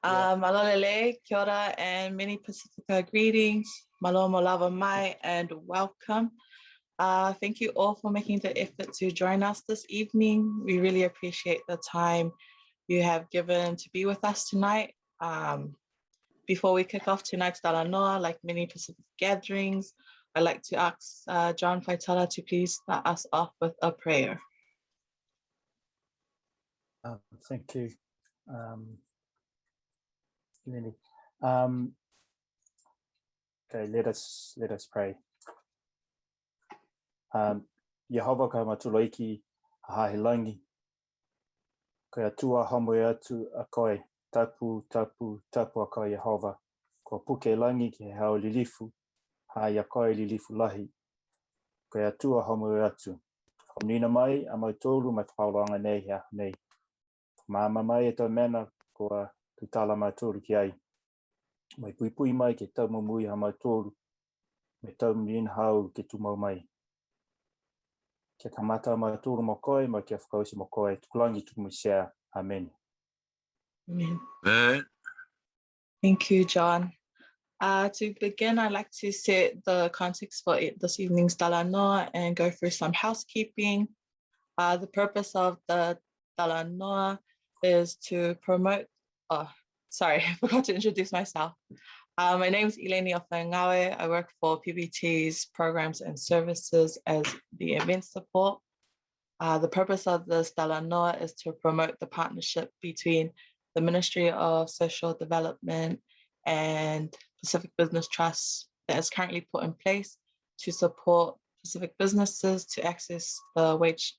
Malolele, kia ora, and many Pacifica greetings. Maloma lava mai, and welcome. Thank you all for making the effort to join us this evening. We really appreciate the time you have given to be with us tonight. Before we kick off tonight's Talanoa, like many Pacific gatherings, I'd like to ask John Faitala to please start us off with a prayer. Thank you, Lenny. Okay, let us pray. Yehova ka matuloiki hahilangi. Ko atua hamoe atu a koe, tapu a koe Yehova. Ko puke langi ki hao lilifu, ha ya koe lilifu lahi. Ko atua hamoe atu. Ko nina mai a mautolu mai whaolanga nei hea nei. Mama mai e tau mena ko tutala mautolu ki ai. Mai pui mai ke tau mamui ha mautolu. Me tau min hau ke tumau mai. Kia tamata mautolu mo koe, mai kia whakausi mo koe. Tukulangi tukumusea. Amen. Amen. Thank you, John. To begin, I'd like to set the context for this evening's Talanoa and go through some housekeeping. The purpose of the Talanoa is to promote, sorry, I forgot to introduce myself. My name is Eleni Ofengawe. I work for PBT's programs and services as the event support. The purpose of this Talanoa is to promote the partnership between the Ministry of Social Development and Pacific Business Trust that is currently put in place to support Pacific businesses to access the Wage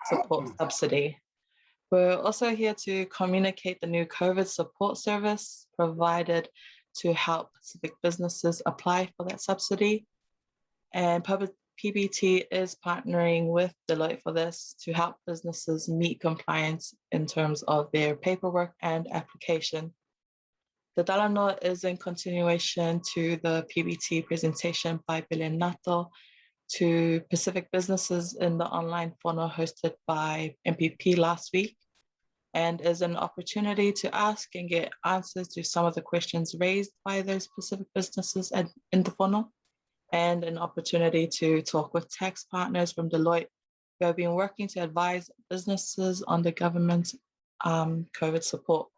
Support Subsidy. We're also here to communicate the new COVID support service provided to help Pacific businesses apply for that subsidy. And PBT is partnering with Deloitte for this to help businesses meet compliance in terms of their paperwork and application. The Talanoa is in continuation to the PBT presentation by Bilen Nato to Pacific businesses in the online forum hosted by MPP last week, and is an opportunity to ask and get answers to some of the questions raised by those Pacific businesses in the forum, and an opportunity to talk with tax partners from Deloitte who have been working to advise businesses on the government's COVID support.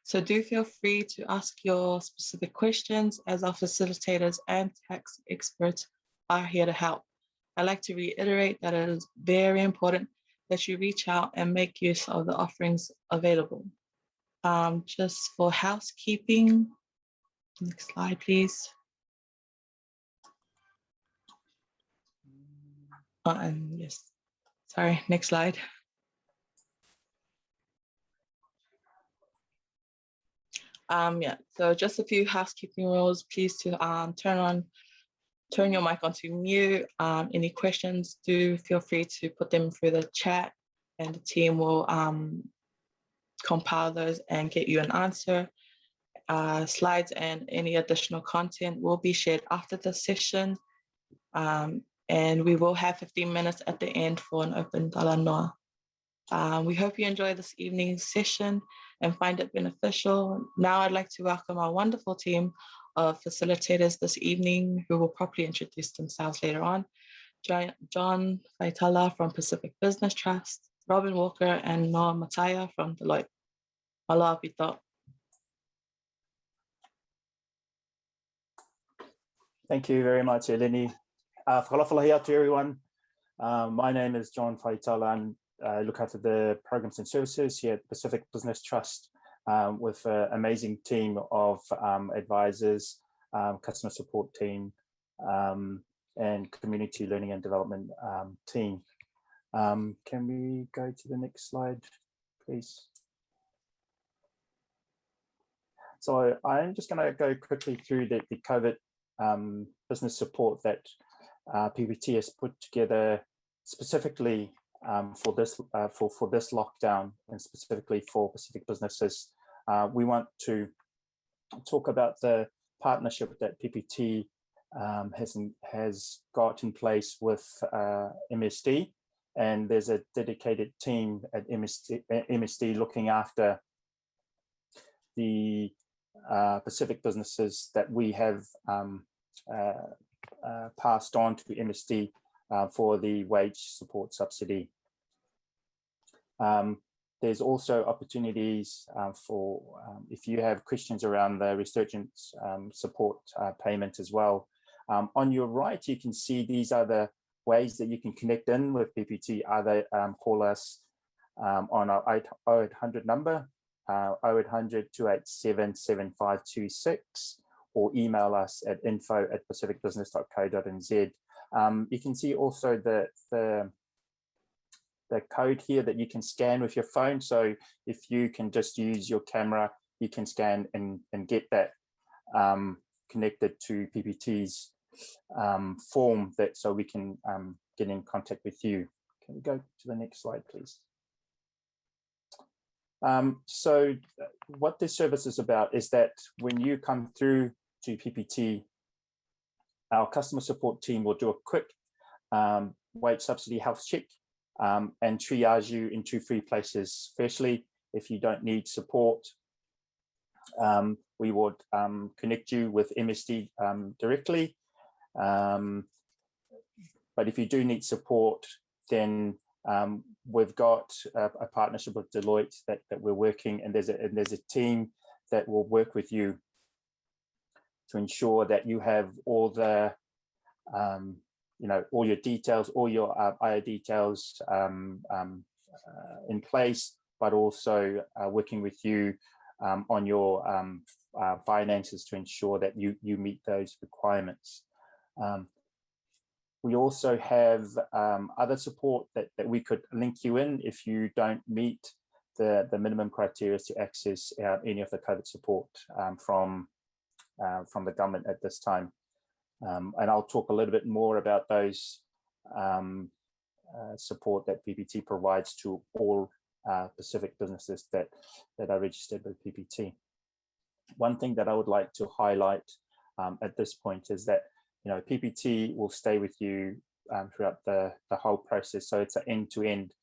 So do feel free to ask your specific questions, as our facilitators and tax experts are here to help. I'd like to reiterate that it is very important that you reach out and make use of the offerings available. Just for housekeeping, next slide, please. And yes, sorry, next slide. Yeah, so just a few housekeeping rules. Please to turn your mic onto mute. Any questions, do feel free to put them through the chat, and the team will compile those and get you an answer. Slides and any additional content will be shared after the session. And we will have 15 minutes at the end for an open Talanoa. We hope you enjoy this evening's session and find it beneficial. Now I'd like to welcome our wonderful team of facilitators this evening who will properly introduce themselves later on. John Faitala from Pacific Business Trust, Robin Walker and Noah Mataya from Deloitte. Aloha pito. Thank you very much, Eleni. Whakalawhalahi to everyone. My name is John Faitala, and I look after the programs and services here at Pacific Business Trust with an amazing team of advisors, customer support team, and community learning and development team. Can we go to the next slide, please? So I'm just going to go quickly through the COVID business support that PBT has put together specifically for this lockdown, and specifically for Pacific businesses. We want to talk about the partnership that PBT has got in place with MSD, and there's a dedicated team at MSD looking after the Pacific businesses that we have passed on to MSD for the wage support subsidy. There's also opportunities for if you have questions around the Resurgence Support Payment as well. On your right, you can see these are the ways that you can connect in with PBT. Either call us on our 0800 number, 0800 287 7526, or email us at info@pacificbusiness.co.nz. You can see also the code here that you can scan with your phone. So if you can just use your camera, you can scan and get that connected to PBT's form, that so we can get in contact with you. Can we go to the next slide, please? So what this service is about is that when you come through to PBT, our customer support team will do a quick wage subsidy health check and triage you into 3 places. Firstly, if you don't need support, we would connect you with MSD directly. But if you do need support, then we've got a partnership with Deloitte that we're working, and there's a team that will work with you to ensure that you have all the all your details, all your IO details in place, but also working with you on your finances to ensure that you meet those requirements. We also have other support that we could link you in if you don't meet the minimum criteria to access any of the COVID support from the government at this time. And I'll talk a little bit more about those support that PBT provides to all Pacific businesses that are registered with PBT. One thing that I would like to highlight at this point is that PBT will stay with you throughout the whole process. So it's an end-to-end,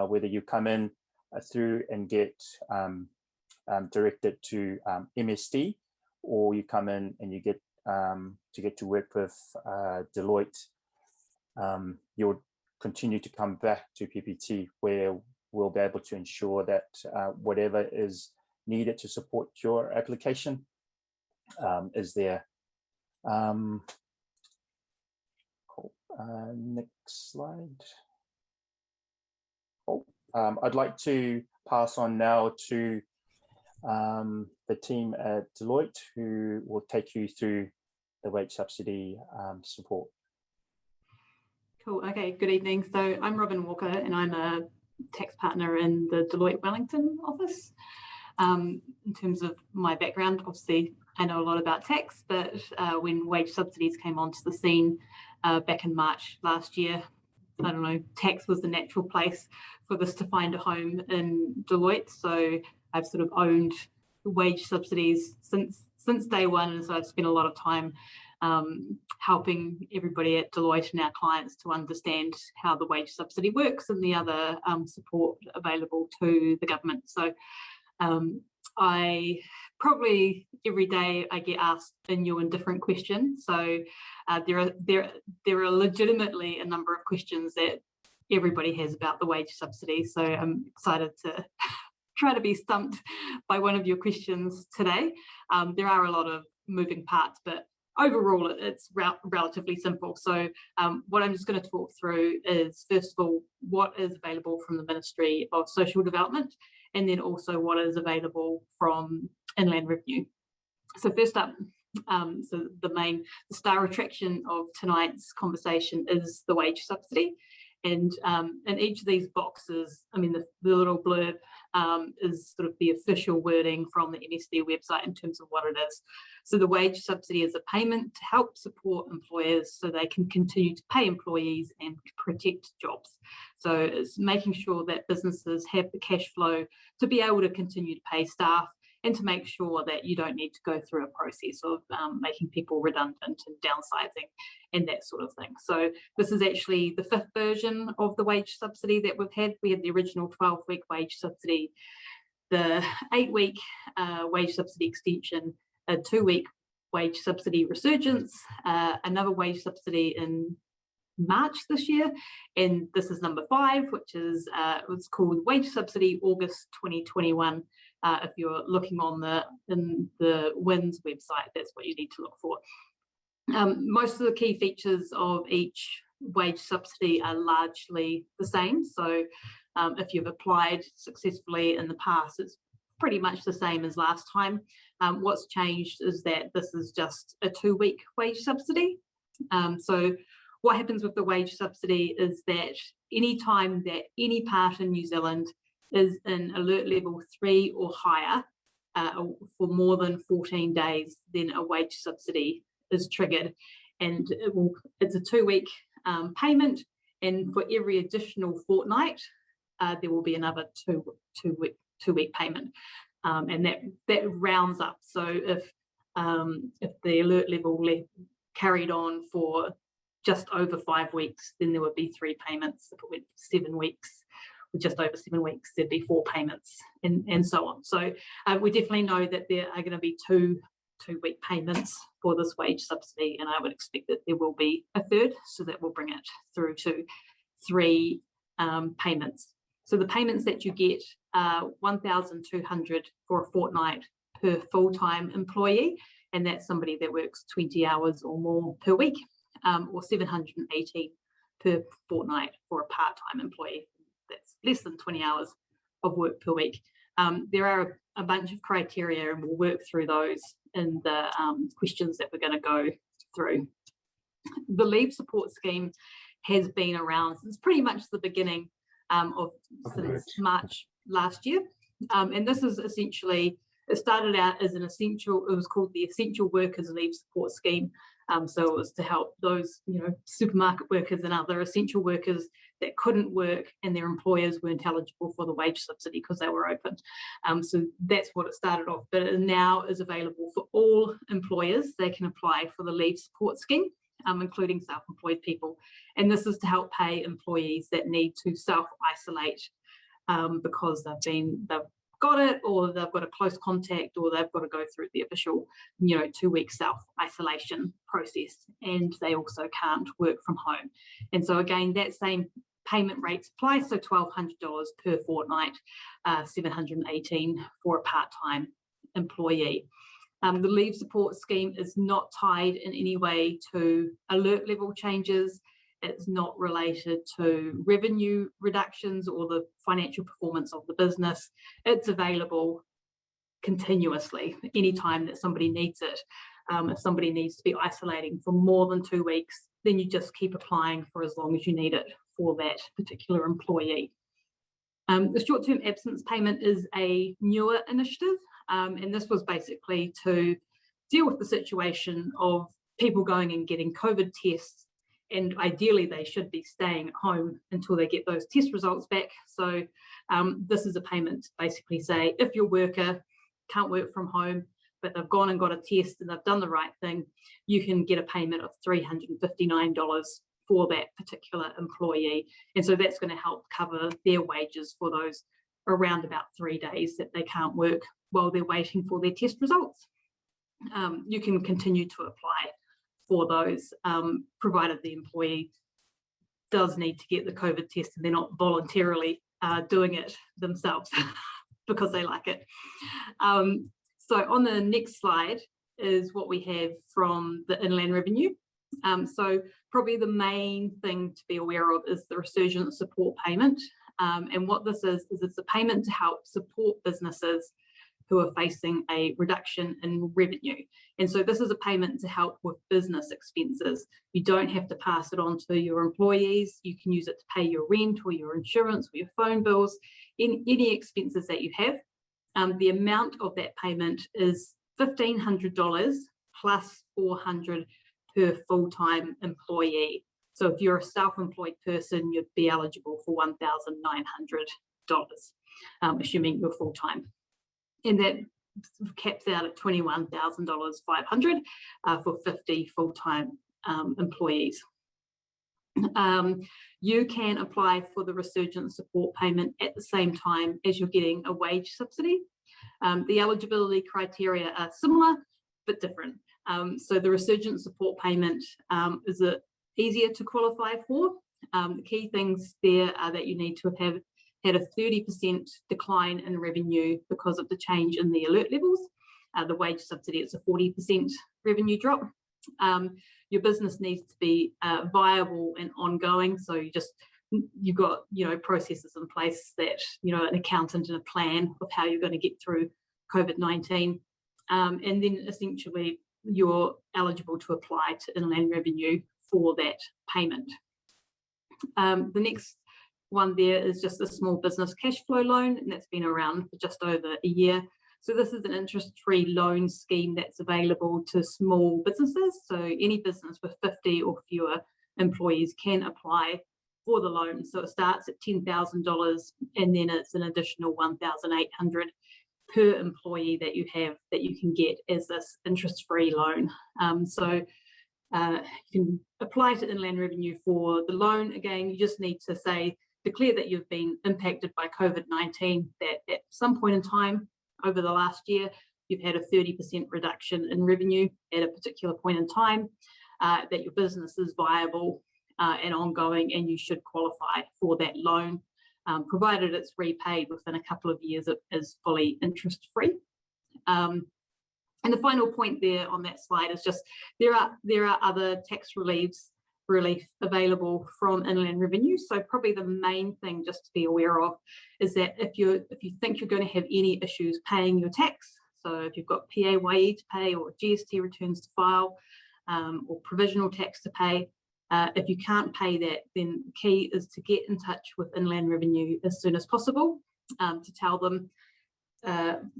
whether you come in through and get directed to MSD, or you come in and you get to work with Deloitte, you'll continue to come back to PBT, where we'll be able to ensure that whatever is needed to support your application is there. Cool. Next slide. Cool. I'd like to pass on now to the team at Deloitte, who will take you through the wage subsidy support. Cool. Okay, good evening. So I'm Robin Walker, and I'm a tax partner in the Deloitte Wellington office. In terms of my background, obviously I know a lot about tax, but when wage subsidies came onto the scene back in March last year, I don't know, tax was the natural place for this to find a home in Deloitte. So I've sort of owned wage subsidies since day one, and so I've spent a lot of time helping everybody at Deloitte and our clients to understand how the wage subsidy works and the other support available to the government. So I probably every day I get asked a new and different question. So there are legitimately a number of questions that everybody has about the wage subsidy. So I'm excited to try to be stumped by one of your questions today. There are a lot of moving parts, but overall it's relatively simple. So what I'm just going to talk through is, first of all, what is available from the Ministry of Social Development, and then also what is available from Inland Revenue. So first up, so the star attraction of tonight's conversation is the wage subsidy. And in each of these boxes, I mean, the little blurb is sort of the official wording from the MSD website in terms of what it is. So the wage subsidy is a payment to help support employers so they can continue to pay employees and protect jobs. So it's making sure that businesses have the cash flow to be able to continue to pay staff, and to make sure that you don't need to go through a process of making people redundant and downsizing and that sort of thing. So this is actually the 5th version of the wage subsidy that we've had. We had the original 12-week wage subsidy the 8-week wage subsidy extension, a 2-week wage subsidy resurgence, another wage subsidy in March this year, and this is number 5, which is it's called Wage Subsidy August 2021. If you're looking on in the WINS website, that's what you need to look for. Most of the key features of each wage subsidy are largely the same. So if you've applied successfully in the past, it's pretty much the same as last time. What's changed is that this is just a 2-week wage subsidy. So what happens with the wage subsidy is that any time that any part in New Zealand is in alert level 3 or higher for more than 14 days, then a wage subsidy is triggered, and it's a 2-week payment, and for every additional fortnight there will be another two-week payment, and that rounds up. So if the alert level carried on for just over 5 weeks, then there would be 3 payments. If it went 7 weeks, or just over 7 weeks, there'd be 4 payments, and so on. So we definitely know that there are going to be two-week payments for this wage subsidy, and I would expect that there will be a third, so that will bring it through to 3 payments. So the payments that you get are $1,200 for a fortnight per full-time employee, and that's somebody that works 20 hours or more per week, or $718 per fortnight for a part-time employee. That's less than 20 hours of work per week. There are a bunch of criteria, and we'll work through those in the questions that we're going to go through. The leave support scheme has been around since pretty much the beginning since March last year, and this is essentially, it started out as an essential, it was called the Essential Workers Leave Support Scheme. So it was to help those, supermarket workers and other essential workers that couldn't work and their employers weren't eligible for the wage subsidy because they were open. So that's what it started off, but it now is available for all employers. They can apply for the leave support scheme, including self-employed people. And this is to help pay employees that need to self-isolate because they've got it, or they've got a close contact, or they've got to go through the official 2-week self-isolation process, and they also can't work from home. And so again, that same payment rates apply, so $1,200 per fortnight, $718 for a part-time employee. The leave support scheme is not tied in any way to alert level changes. It's not related to revenue reductions or the financial performance of the business. It's available continuously anytime that somebody needs it. If somebody needs to be isolating for more than 2 weeks, then you just keep applying for as long as you need it for that particular employee. The short-term absence payment is a newer initiative, and this was basically to deal with the situation of people going and getting COVID tests, and ideally they should be staying at home until they get those test results back. So this is a payment to basically say, if your worker can't work from home, but they've gone and got a test and they've done the right thing, you can get a payment of $359 for that particular employee. And so that's going to help cover their wages for those around about 3 days that they can't work while they're waiting for their test results. You can continue to apply for those, provided the employee does need to get the COVID test and they're not voluntarily doing it themselves because they like it. So on the next slide is what we have from the Inland Revenue. So probably the main thing to be aware of is the Resurgence Support Payment. And what this is it's a payment to help support businesses who are facing a reduction in revenue. And so this is a payment to help with business expenses. You don't have to pass it on to your employees. You can use it to pay your rent or your insurance or your phone bills, any expenses that you have. The amount of that payment is $1,500 plus $400 per full-time employee. So if you're a self-employed person, you'd be eligible for $1,900, assuming you're full-time. And that caps out at $21,500 for 50 full-time employees. you can apply for the Resurgence Support Payment at the same time as you're getting a wage subsidy. The eligibility criteria are similar but different. So the Resurgence Support Payment is easier to qualify for. The key things there are that you need to have had a 30% decline in revenue because of the change in the alert levels. The wage subsidy, it's a 40% revenue drop. Your business needs to be viable and ongoing. So you've got, processes in place that, an accountant and a plan of how you're going to get through COVID-19. And then essentially you're eligible to apply to Inland Revenue for that payment. The next one there is just a small business cash flow loan, and that's been around for just over a year. So this is an interest-free loan scheme that's available to small businesses. So any business with 50 or fewer employees can apply for the loan. So it starts at $10,000 and then it's an additional $1,800 per employee that you have that you can get as this interest-free loan. So you can apply to Inland Revenue for the loan. Again, you just need to declare that you've been impacted by COVID-19, that at some point in time over the last year, you've had a 30% reduction in revenue at a particular point in time, that your business is viable and ongoing, and you should qualify for that loan, provided it's repaid within a couple of years. It is fully interest-free. And the final point there on that slide is just there are other tax relief available from Inland Revenue. So probably the main thing just to be aware of is that if you think you're going to have any issues paying your tax, so if you've got PAYE to pay or GST returns to file, or provisional tax to pay, if you can't pay that, then the key is to get in touch with Inland Revenue as soon as possible, to tell them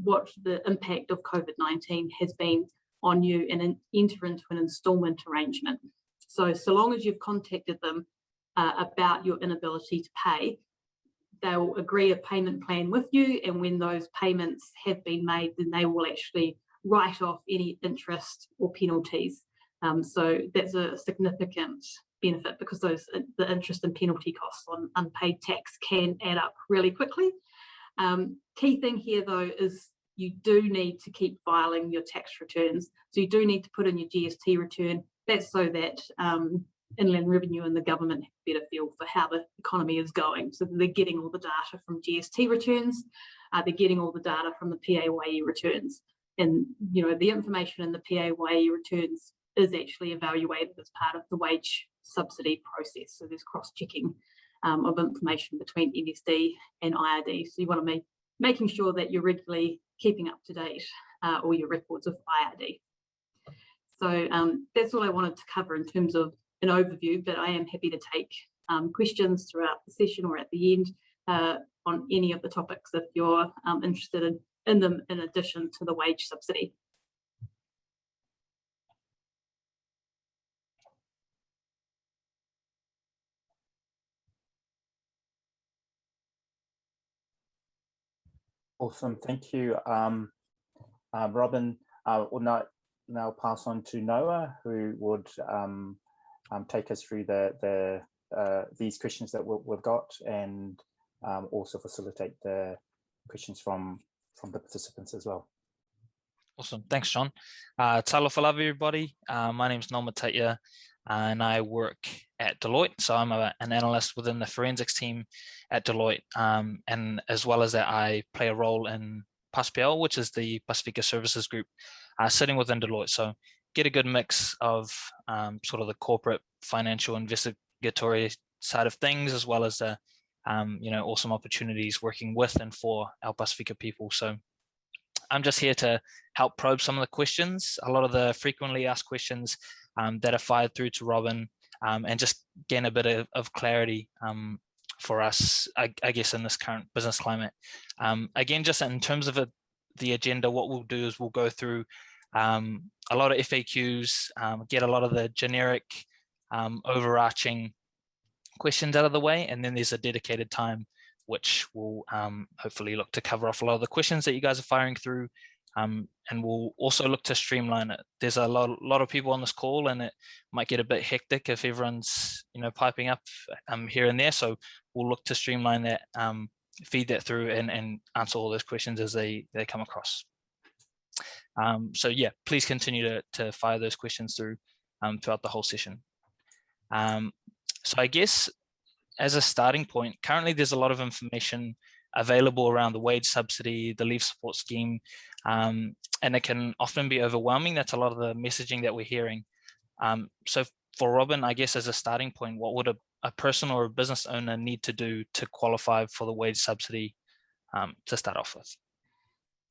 what the impact of COVID-19 has been on you and enter into an instalment arrangement. So long as you've contacted them about your inability to pay, they will agree a payment plan with you, and when those payments have been made, then they will actually write off any interest or penalties. So that's a significant benefit, because the interest and penalty costs on unpaid tax can add up really quickly. Key thing here though is you do need to keep filing your tax returns. So you do need to put in your GST return. That's so that Inland Revenue and the government have a better feel for how the economy is going. So they're getting all the data from GST returns, they're getting all the data from the PAYE returns. And the information in the PAYE returns is actually evaluated as part of the wage subsidy process. So there's cross-checking of information between MSD and IRD. So you want to be making sure that you're regularly keeping up to date all your records of IRD. So that's all I wanted to cover in terms of an overview, but I am happy to take questions throughout the session or at the end on any of the topics if you're interested in them, in addition to the wage subsidy. Awesome, thank you, Robin. We'll now pass on to Noah, who would take us through these questions that we've got, and also facilitate the questions from the participants as well. Awesome, thanks, John. Talofa lava, everybody. My name is Noah Taia, and I work at Deloitte. So I'm an analyst within the forensics team at Deloitte, and as well as that, I play a role in PASPL, which is the Pacifica Services Group, sitting within Deloitte. So get a good mix of sort of the corporate financial investigatory side of things, as well as the awesome opportunities working with and for our Pacifica people. So I'm just here to help probe some of the questions, a lot of the frequently asked questions that are fired through to Robin, and just gain a bit of clarity for us, I guess, in this current business climate. Again, just in terms of the agenda, what we'll do is we'll go through a lot of FAQs, get a lot of the generic overarching questions out of the way, and then there's a dedicated time which will hopefully look to cover off a lot of the questions that you guys are firing through, And we'll also look to streamline it. There's a lot of people on this call, and it might get a bit hectic if everyone's piping up here and there. So we'll look to streamline that, feed that through, and answer all those questions as they come across. So yeah, please continue to fire those questions through throughout the whole session. So I guess as a starting point, currently there's a lot of information available around the wage subsidy, the leave support scheme, and it can often be overwhelming. That's a lot of the messaging that we're hearing. So for Robin, I guess as a starting point, what would a person or a business owner need to do to qualify for the wage subsidy to start off with?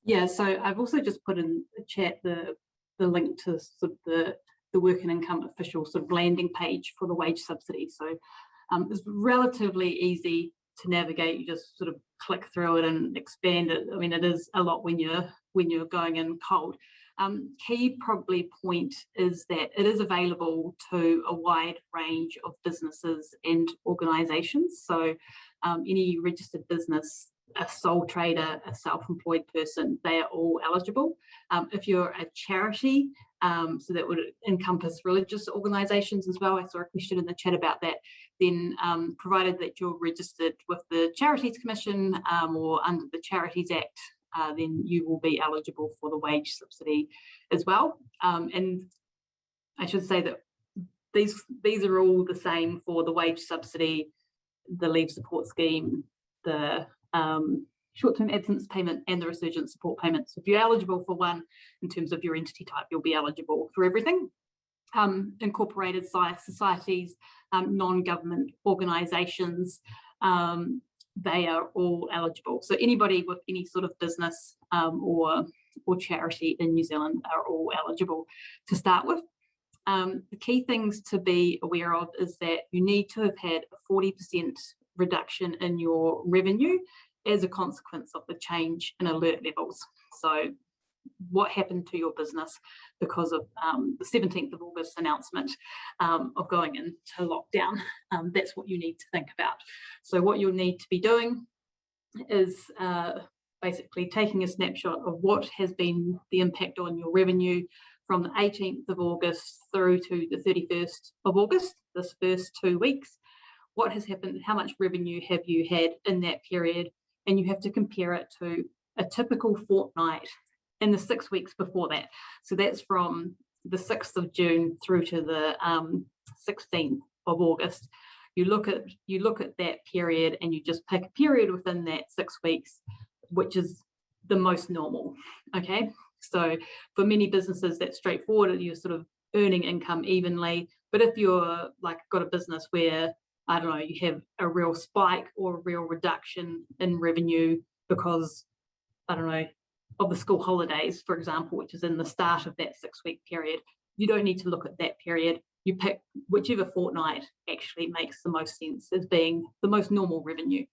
Yeah, so I've also just put in the chat the link to sort of the work and income official sort of landing page for the wage subsidy. So it's relatively easy to navigate. You just sort of click through it and expand it. I mean, it is a lot when you're going in cold. Key probably point is that it is available to a wide range of businesses and organisations. So any registered business, a sole trader, a self-employed person, they are all eligible. If you're a charity, so that would encompass religious organisations as well. I saw a question in the chat about that. Then provided that you're registered with the Charities Commission or under the Charities Act, then you will be eligible for the wage subsidy as well. And I should say that these are all the same for the wage subsidy, the leave support scheme, the short-term absence payment, and the Resurgence Support Payment. So if you're eligible for one in terms of your entity type, you'll be eligible for everything. Incorporated societies, non-government organisations, they are all eligible. So anybody with any sort of business or charity in New Zealand are all eligible to start with. The key things to be aware of is that you need to have had a 40% reduction in your revenue as a consequence of the change in alert levels. So what happened to your business because of the 17th of August announcement of going into lockdown? That's what you need to think about. So what you'll need to be doing is basically taking a snapshot of what has been the impact on your revenue from the 18th of August through to the 31st of August, this first 2 weeks. What has happened? How much revenue have you had in that period? And you have to compare it to a typical fortnight in the 6 weeks before that. So that's from the 6th of June through to the 16th of August. You look at that period and you just pick a period within that 6 weeks, which is the most normal. Okay. So for many businesses, that's straightforward. You're sort of earning income evenly. But if you're like got a business where, I don't know, you have a real spike or a real reduction in revenue because, I don't know, of the school holidays, for example, which is in the start of that 6 week period, you don't need to look at that period. You pick whichever fortnight actually makes the most sense as being the most normal revenue.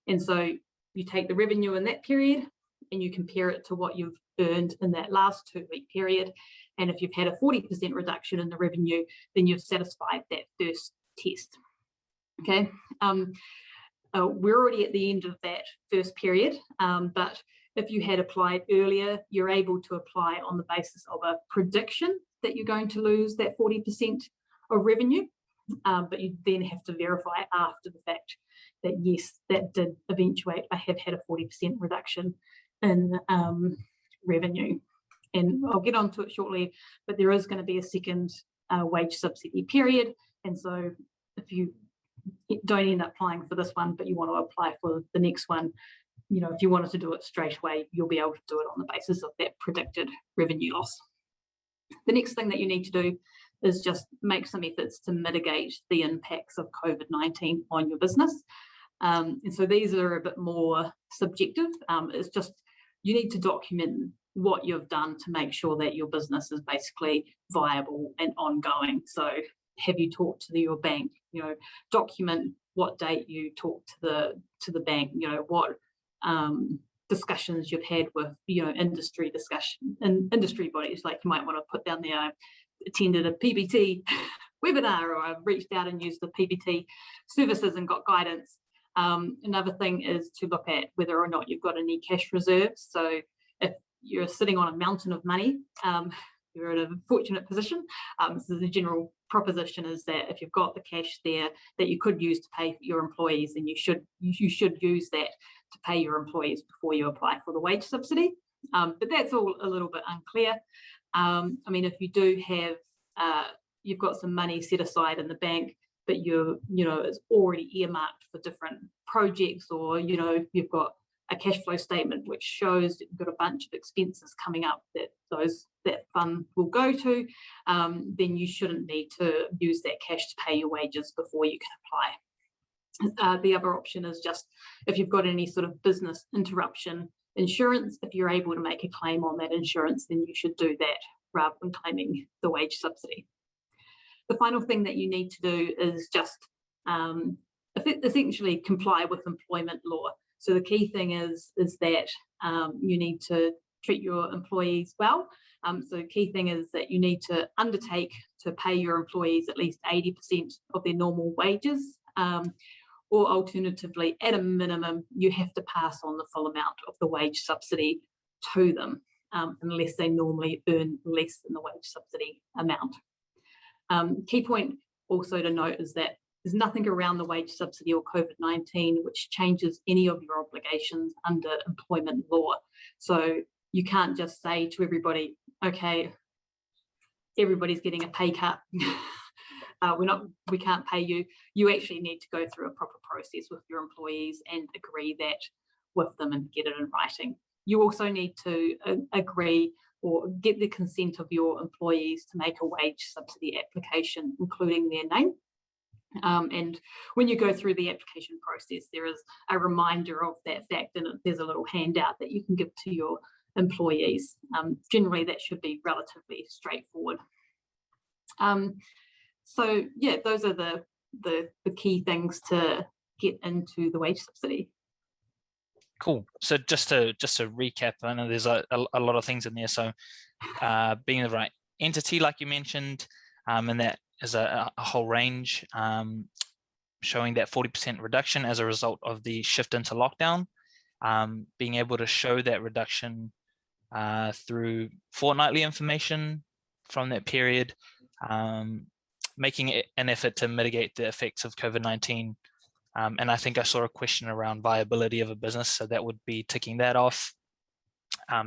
And so you take the revenue in that period and you compare it to what you've earned in that last 2 week period. And if you've had a 40% reduction in the revenue, then you've satisfied that first test. Okay, we're already at the end of that first period, but if you had applied earlier, you're able to apply on the basis of a prediction that you're going to lose that 40% of revenue, but you then have to verify after the fact that yes, that did eventuate. I have had a 40% reduction in revenue, and I'll get onto it shortly, but there is going to be a second wage subsidy period, and so if you don't end up applying for this one, but you want to apply for the next one, you know, if you wanted to do it straight away, you'll be able to do it on the basis of that predicted revenue loss. The next thing that you need to do is just make some efforts to mitigate the impacts of COVID-19 on your business. And so these are a bit more subjective. It's just you need to document what you've done to make sure that your business is basically viable and ongoing. So have you talked to your bank? You know, document what date you talked to the bank. You know, what discussions you've had with, you know, industry bodies. Like you might want to put down there, I attended a PBT webinar, or I've reached out and used the PBT services and got guidance. Another thing is to look at whether or not you've got any cash reserves. So if you're sitting on a mountain of money. You're in a fortunate position. So the general proposition is that if you've got the cash there that you could use to pay your employees, then you should use that to pay your employees before you apply for the wage subsidy. But that's all a little bit unclear. I mean, if you do have, you've got some money set aside in the bank, but it's already earmarked for different projects, or you've got a cash flow statement which shows that you've got a bunch of expenses coming up that fund will go to, then you shouldn't need to use that cash to pay your wages before you can apply. The other option is just if you've got any sort of business interruption insurance, if you're able to make a claim on that insurance, then you should do that rather than claiming the wage subsidy. The final thing that you need to do is just essentially comply with employment law. So the key thing is that you need to treat your employees well. So the key thing is that you need to undertake to pay your employees at least 80% of their normal wages, or alternatively, at a minimum, you have to pass on the full amount of the wage subsidy to them, unless they normally earn less than the wage subsidy amount. Key point also to note is that there's nothing around the wage subsidy or COVID-19 which changes any of your obligations under employment law. So you can't just say to everybody, okay, everybody's getting a pay cut. We can't pay you. You actually need to go through a proper process with your employees and agree that with them and get it in writing. You also need to agree or get the consent of your employees to make a wage subsidy application, including their name. And when you go through the application process, there is a reminder of that fact, and there's a little handout that you can give to your employees. Generally, that should be relatively straightforward. So yeah, those are the key things to get into the wage subsidy. Cool. So just to recap, I know there's a lot of things in there. So being the right entity, like you mentioned, and that is a whole range, showing that 40% reduction as a result of the shift into lockdown, being able to show that reduction through fortnightly information from that period, making it an effort to mitigate the effects of COVID-19. And I think I saw a question around viability of a business, so that would be ticking that off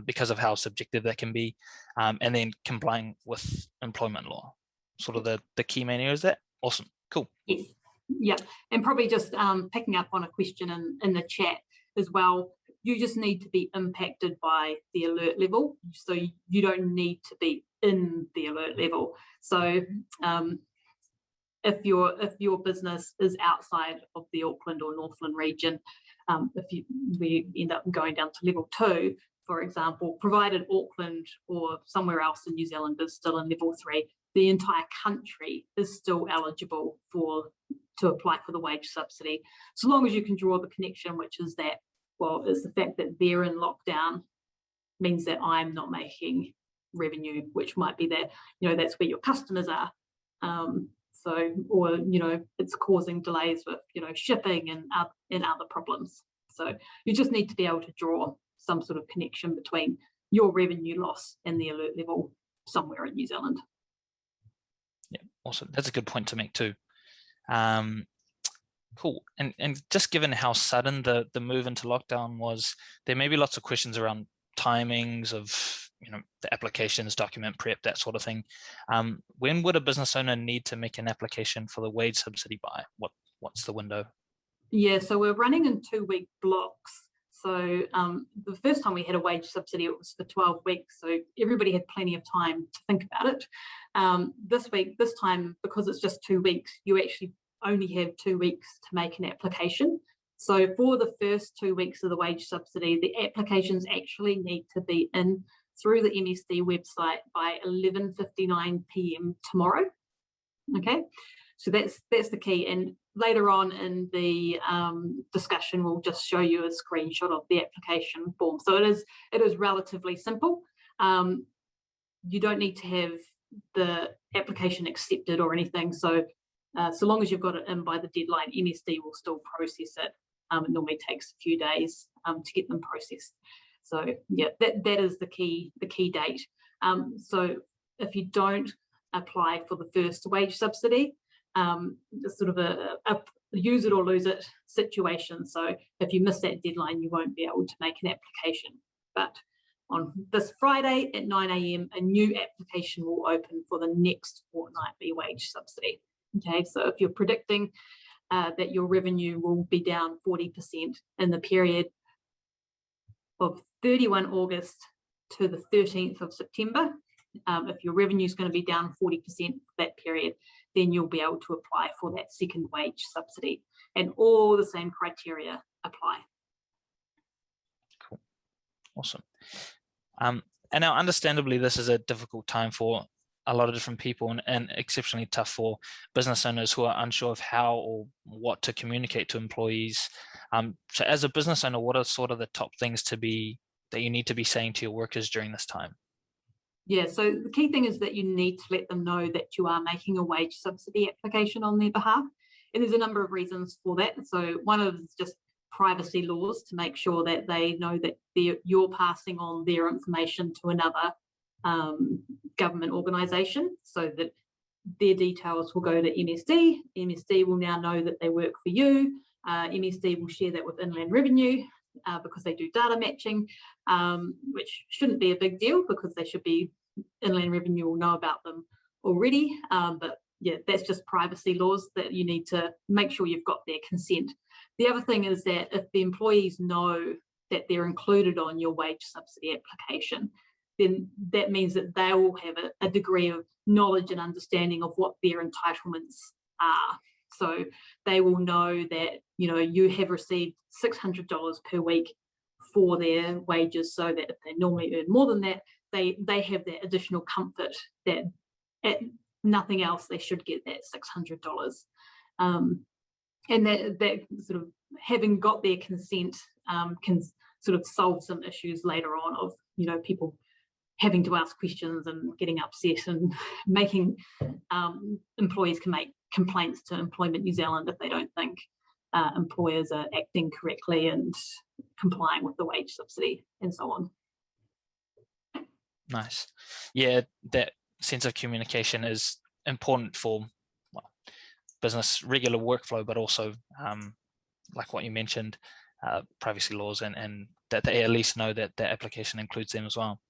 because of how subjective that can be, and then complying with employment law. Sort of the key main areas there. Awesome, cool. Yes, yeah, and probably just picking up on a question in the chat as well. You just need to be impacted by the alert level, so you don't need to be in the alert level. So if your business is outside of the Auckland or Northland region, we end up going down to level 2, for example, provided Auckland or somewhere else in New Zealand is still in level 3, the entire country is still eligible to apply for the wage subsidy, so long as you can draw the connection, which is that, well, it's the fact that they're in lockdown means that I'm not making revenue, which might be that, that's where your customers are. So, or, it's causing delays with, shipping and other problems. So you just need to be able to draw some sort of connection between your revenue loss and the alert level somewhere in New Zealand. Yeah, awesome. That's a good point to make too. Cool. And just given how sudden the move into lockdown was, there may be lots of questions around timings of the applications, document prep, that sort of thing. When would a business owner need to make an application for the wage subsidy by? What's the window? Yeah, so we're running in 2-week blocks. So the first time we had a wage subsidy, it was for 12 weeks. So everybody had plenty of time to think about it. This time, because it's just 2 weeks, you actually only have 2 weeks to make an application. So for the first 2 weeks of the wage subsidy, the applications actually need to be in through the MSD website by 11:59 p.m. tomorrow. Okay, so that's the key. And later on in the discussion, we'll just show you a screenshot of the application form. So it is relatively simple. You don't need to have the application accepted or anything. So so long as you've got it in by the deadline, MSD will still process it. It normally takes a few days to get them processed. So yeah, that is the key date. So if you don't apply for the first wage subsidy, it's sort of a use it or lose it situation. So if you miss that deadline, you won't be able to make an application. But on this Friday at 9 AM, a new application will open for the next fortnightly wage subsidy. Okay, so if you're predicting that your revenue will be down 40% in the period of 31 August to the 13th of September, if your revenue is going to be down 40% for that period, then you'll be able to apply for that second wage subsidy, and all the same criteria apply. Cool, awesome. And now, understandably, this is a difficult time for a lot of different people, and exceptionally tough for business owners who are unsure of how or what to communicate to employees. So as a business owner, what are sort of the top things that you need to be saying to your workers during this time? Yeah, so the key thing is that you need to let them know that you are making a wage subsidy application on their behalf. And there's a number of reasons for that. So one of them is just privacy laws, to make sure that they know that you're passing on their information to another government organisation, so that their details will go to MSD. MSD will now know that they work for you. MSD will share that with Inland Revenue because they do data matching, which shouldn't be a big deal because Inland Revenue will know about them already. But yeah, that's just privacy laws that you need to make sure you've got their consent. The other thing is that if the employees know that they're included on your wage subsidy application, then that means that they will have a degree of knowledge and understanding of what their entitlements are. So they will know that, you know, you have received $600 per week for their wages, so that if they normally earn more than that, they have that additional comfort that at nothing else they should get that $600. And that sort of having got their consent can sort of solve some issues later on of, you know, people having to ask questions and getting upset, and making employees can make complaints to Employment New Zealand if they don't think employers are acting correctly and complying with the wage subsidy and so on. Nice. Yeah, that sense of communication is important for business regular workflow, but also like what you mentioned, privacy laws, and that they at least know that the application includes them as well.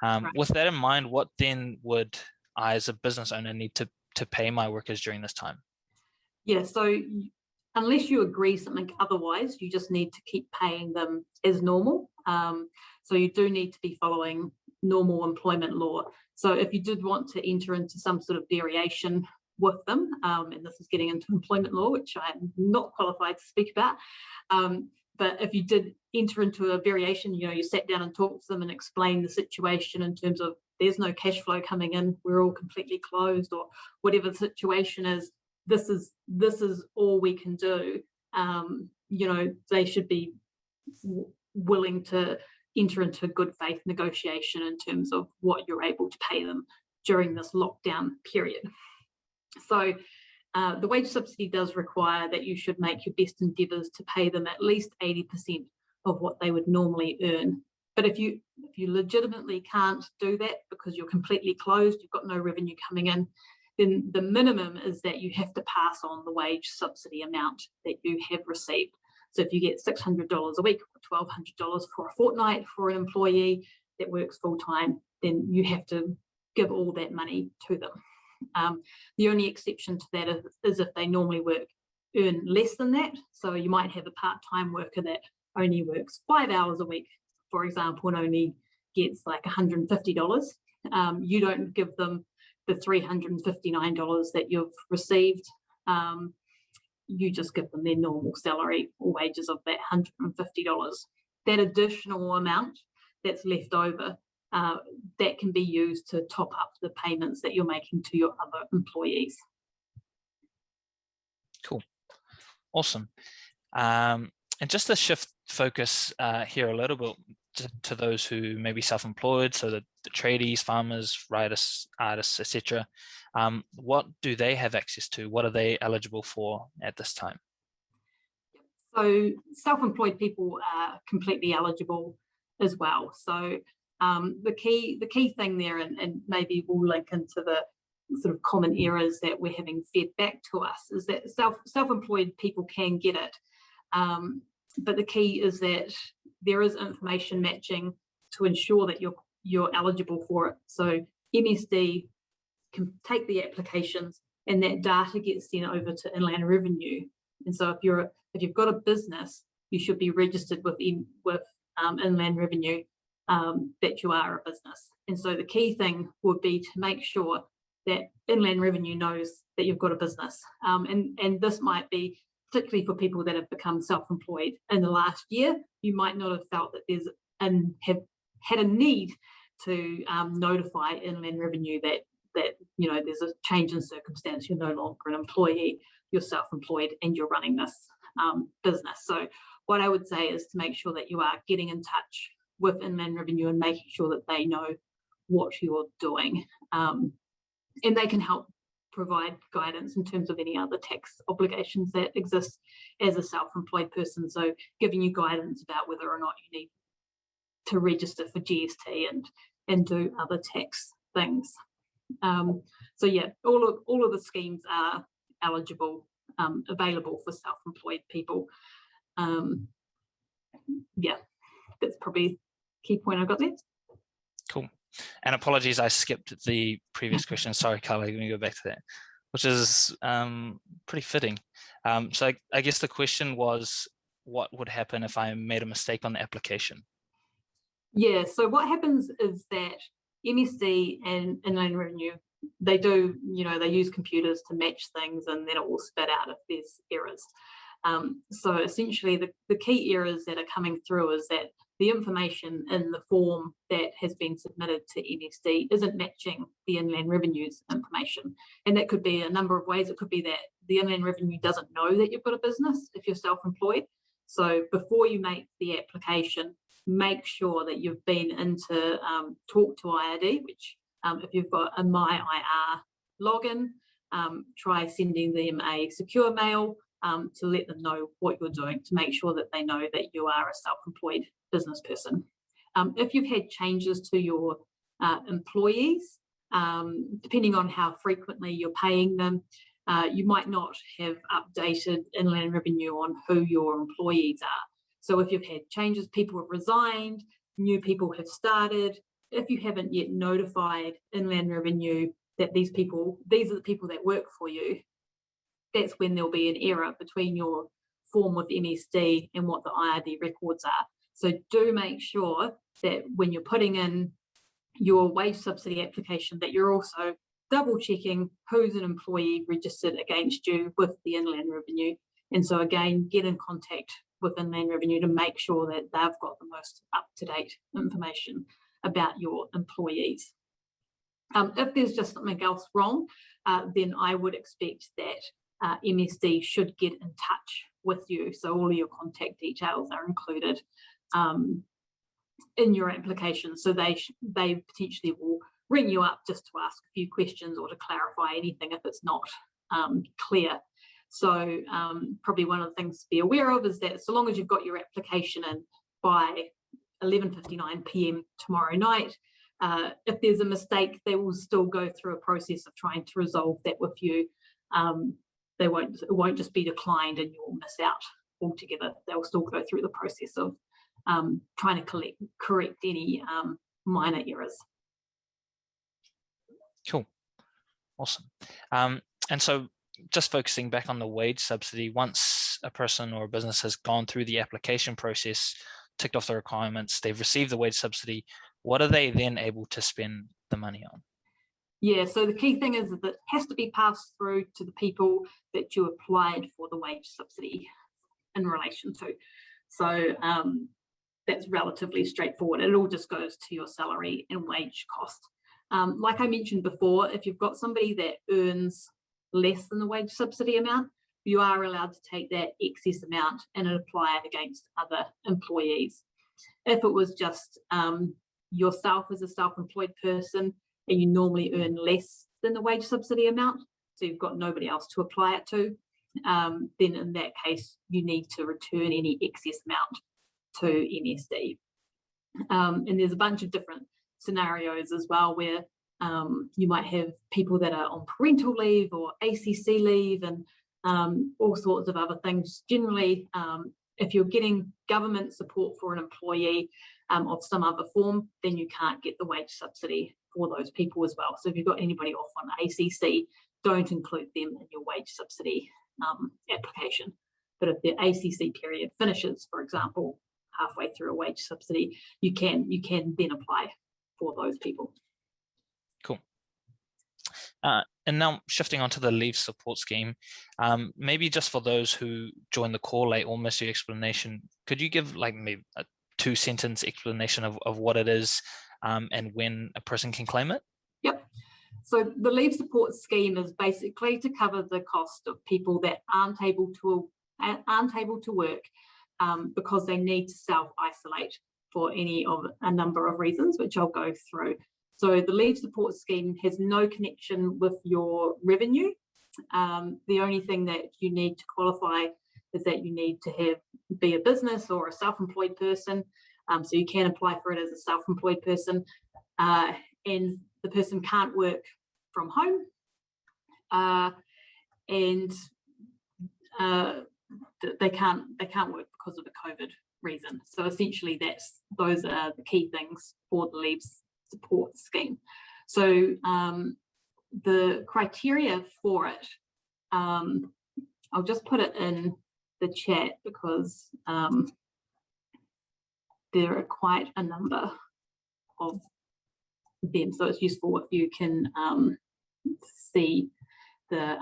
Right. With that in mind, what then would I as a business owner need to pay my workers during this time? Yeah, so unless you agree something otherwise, you just need to keep paying them as normal. So you do need to be following normal employment law. So if you did want to enter into some sort of variation with them, and this is getting into employment law, which I'm not qualified to speak about, but if you did enter into a variation, you know, you sat down and talked to them and explained the situation in terms of there's no cash flow coming in, we're all completely closed, or whatever the situation is, this is all we can do. You know, they should be willing to enter into good faith negotiation in terms of what you're able to pay them during this lockdown period. So the wage subsidy does require that you should make your best endeavours to pay them at least 80% of what they would normally earn. But if you legitimately can't do that because you're completely closed, you've got no revenue coming in, then the minimum is that you have to pass on the wage subsidy amount that you have received. So if you get $600 a week or $1,200 for a fortnight for an employee that works full-time, then you have to give all that money to them. The only exception to that is if they normally earn less than that. So you might have a part-time worker that only works 5 hours a week, for example, and only gets like $150. You don't give them the $359 that you've received. You just give them their normal salary or wages of that $150. That additional amount that's left over, that can be used to top up the payments that you're making to your other employees. Cool, awesome. And just to shift focus here a little bit to those who may be self-employed, so the tradies, farmers, writers, artists, etc. What do they have access to? What are they eligible for at this time? So self-employed people are completely eligible as well. So the key thing there, and maybe we'll link into the sort of common errors that we're having fed back to us, is that self-employed people can get it, but the key is that there is information matching to ensure that you're eligible for it. So MSD can take the applications, and that data gets sent over to Inland Revenue. And so if you've got a business, you should be registered with Inland Revenue that you are a business. And so the key thing would be to make sure that Inland Revenue knows that you've got a business. And this might be particularly for people that have become self-employed in the last year. You might not have felt that have had a need to notify Inland Revenue that there's a change in circumstance. You're no longer an employee, you're self-employed, and you're running this business. So what I would say is to make sure that you are getting in touch with Inland Revenue and making sure that they know what you're doing, and they can help provide guidance in terms of any other tax obligations that exist as a self-employed person. So giving you guidance about whether or not you need to register for GST and do other tax things. So yeah, all of the schemes are eligible, available for self-employed people. Yeah, that's probably the key point I got there. Cool. And apologies, I skipped the previous question. Sorry, Carla, let me go back to that, which is pretty fitting. So I guess the question was, what would happen if I made a mistake on the application? Yeah, so what happens is that MSD and Inland Revenue, they use computers to match things, and then it will spit out if there's errors. So essentially the key errors that are coming through is that the information in the form that has been submitted to MSD isn't matching the Inland Revenue's information. And that could be a number of ways. It could be that the Inland Revenue doesn't know that you've got a business if you're self-employed. So before you make the application, make sure that you've been into Talk to IRD, which if you've got a My IR login, try sending them a secure mail to let them know what you're doing, to make sure that they know that you are a self-employed business person. If you've had changes to your employees, depending on how frequently you're paying them, you might not have updated Inland Revenue on who your employees are. So if you've had changes, people have resigned, new people have started, if you haven't yet notified Inland Revenue that these are the people that work for you, that's when there'll be an error between your form with MSD and what the IRD records are. So do make sure that when you're putting in your wage subsidy application, that you're also double checking who's an employee registered against you with the Inland Revenue. And so again, get in contact with Inland Revenue to make sure that they've got the most up-to-date information about your employees. If there's just something else wrong, then I would expect that MSD should get in touch with you. So all of your contact details are included in your application. So they potentially will ring you up just to ask a few questions or to clarify anything if it's not clear. So probably one of the things to be aware of is that so long as you've got your application in by 11:59 p.m. tomorrow night, if there's a mistake, they will still go through a process of trying to resolve that with you. It won't just be declined and you'll miss out altogether. They'll still go through the process of trying to correct any minor errors. Cool, awesome. And so just focusing back on the wage subsidy, once a person or a business has gone through the application process, ticked off the requirements, they've received the wage subsidy, what are they then able to spend the money on? Yeah, so the key thing is that it has to be passed through to the people that you applied for the wage subsidy in relation to. So that's relatively straightforward. It all just goes to your salary and wage cost. Like I mentioned before, if you've got somebody that earns less than the wage subsidy amount, you are allowed to take that excess amount and apply it against other employees. If it was just yourself as a self-employed person and you normally earn less than the wage subsidy amount, so you've got nobody else to apply it to, then in that case, you need to return any excess amount to MSD. And there's a bunch of different scenarios as well where you might have people that are on parental leave or ACC leave and all sorts of other things. Generally, if you're getting government support for an employee of some other form, then you can't get the wage subsidy for those people as well. So if you've got anybody off on ACC, don't include them in your wage subsidy application. But if the ACC period finishes, for example, halfway through a wage subsidy, you can then apply for those people. Cool. And now shifting onto the leave support scheme, maybe just for those who join the call late or miss your explanation, could you give like maybe a 2-sentence explanation of what it is and when a person can claim it? Yep. So the leave support scheme is basically to cover the cost of people that aren't able to work because they need to self-isolate for a number of reasons, which I'll go through. So the leave support scheme has no connection with your revenue. The only thing that you need to qualify is that you need to be a business or a self-employed person. So you can apply for it as a self-employed person, and the person can't work from home, and they can't work because of a COVID reason. So essentially, those are the key things for the leave support scheme. So the criteria for it, I'll just put it in the chat because there are quite a number of them, so it's useful if you can see the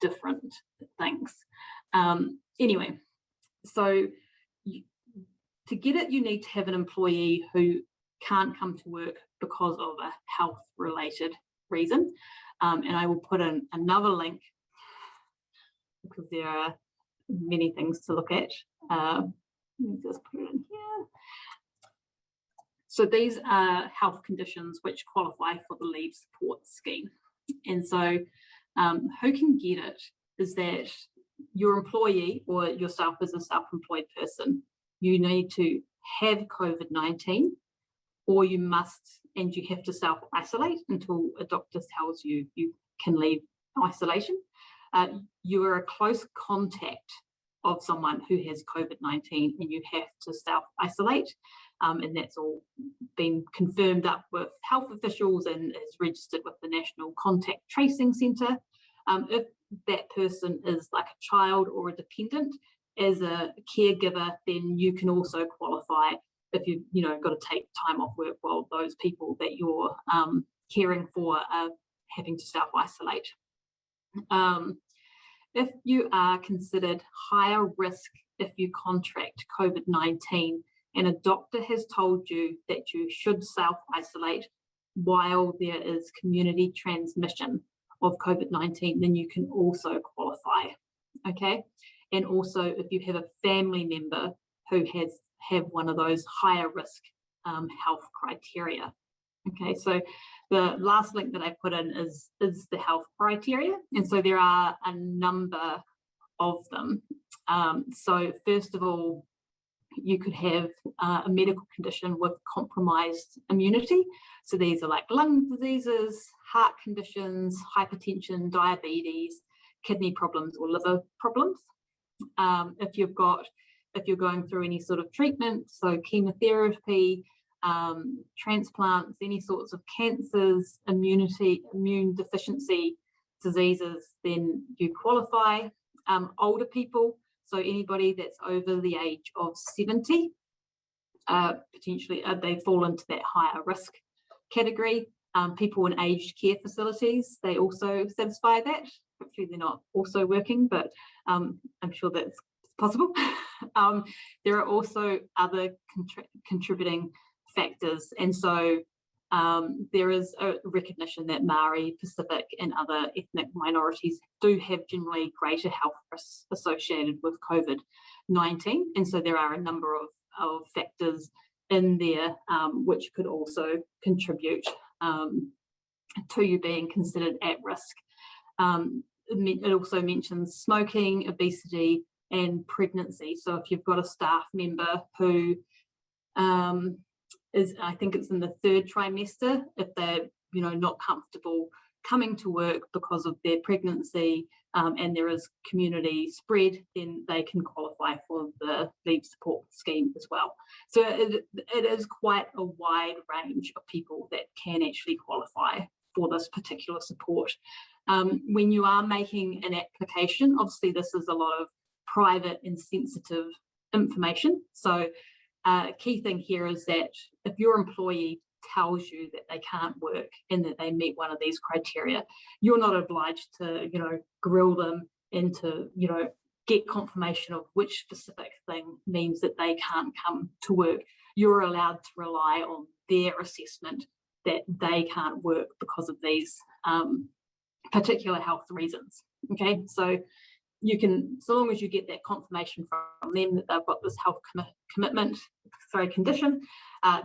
different things. Anyway, so to get it, you need to have an employee who can't come to work because of a health-related reason. And I will put in another link because there are many things to look at. Let me just put it in here. So these are health conditions which qualify for the leave support scheme. And so who can get it is that your employee or yourself as a self-employed person, you need to have COVID-19, or you must, and you have to self-isolate until a doctor tells you you can leave isolation. You are a close contact of someone who has COVID-19 and you have to self-isolate, and that's all been confirmed up with health officials and is registered with the National Contact Tracing Centre. If that person is like a child or a dependent, as a caregiver, then you can also qualify if you've got to take time off work while those people that you're caring for are having to self-isolate. If you are considered higher risk if you contract COVID-19 and a doctor has told you that you should self-isolate while there is community transmission of COVID-19, then you can also qualify, okay? And also if you have a family member who have one of those higher risk health criteria. Okay, so the last link that I put in is the health criteria, and so there are a number of them. So first of all, you could have a medical condition with compromised immunity. So these are like lung diseases, heart conditions, hypertension, diabetes, kidney problems, or liver problems. If you're going through any sort of treatment, so chemotherapy, transplants, any sorts of cancers, immune deficiency diseases, then you qualify. Older people, so anybody that's over the age of 70, potentially they fall into that higher risk category. People in aged care facilities, they also satisfy that. Hopefully they're not also working, but I'm sure that's possible. There are also other contributing factors, and so there is a recognition that Maori, Pacific and other ethnic minorities do have generally greater health risks associated with COVID-19, and so there are a number of factors in there which could also contribute to you being considered at risk. It also mentions smoking, obesity and pregnancy. So if you've got a staff member who is, I think it's in the 3rd trimester, if they're not comfortable coming to work because of their pregnancy, and there is community spread, then they can qualify for the leave support scheme as well. So it is quite a wide range of people that can actually qualify for this particular support. When you are making an application, obviously this is a lot of private and sensitive information. So key thing here is that if your employee tells you that they can't work and that they meet one of these criteria, you're not obliged to, grill them and to, get confirmation of which specific thing means that they can't come to work. You're allowed to rely on their assessment that they can't work because of these particular health reasons. Okay, so you can, so long as you get that confirmation from them that they've got this health condition,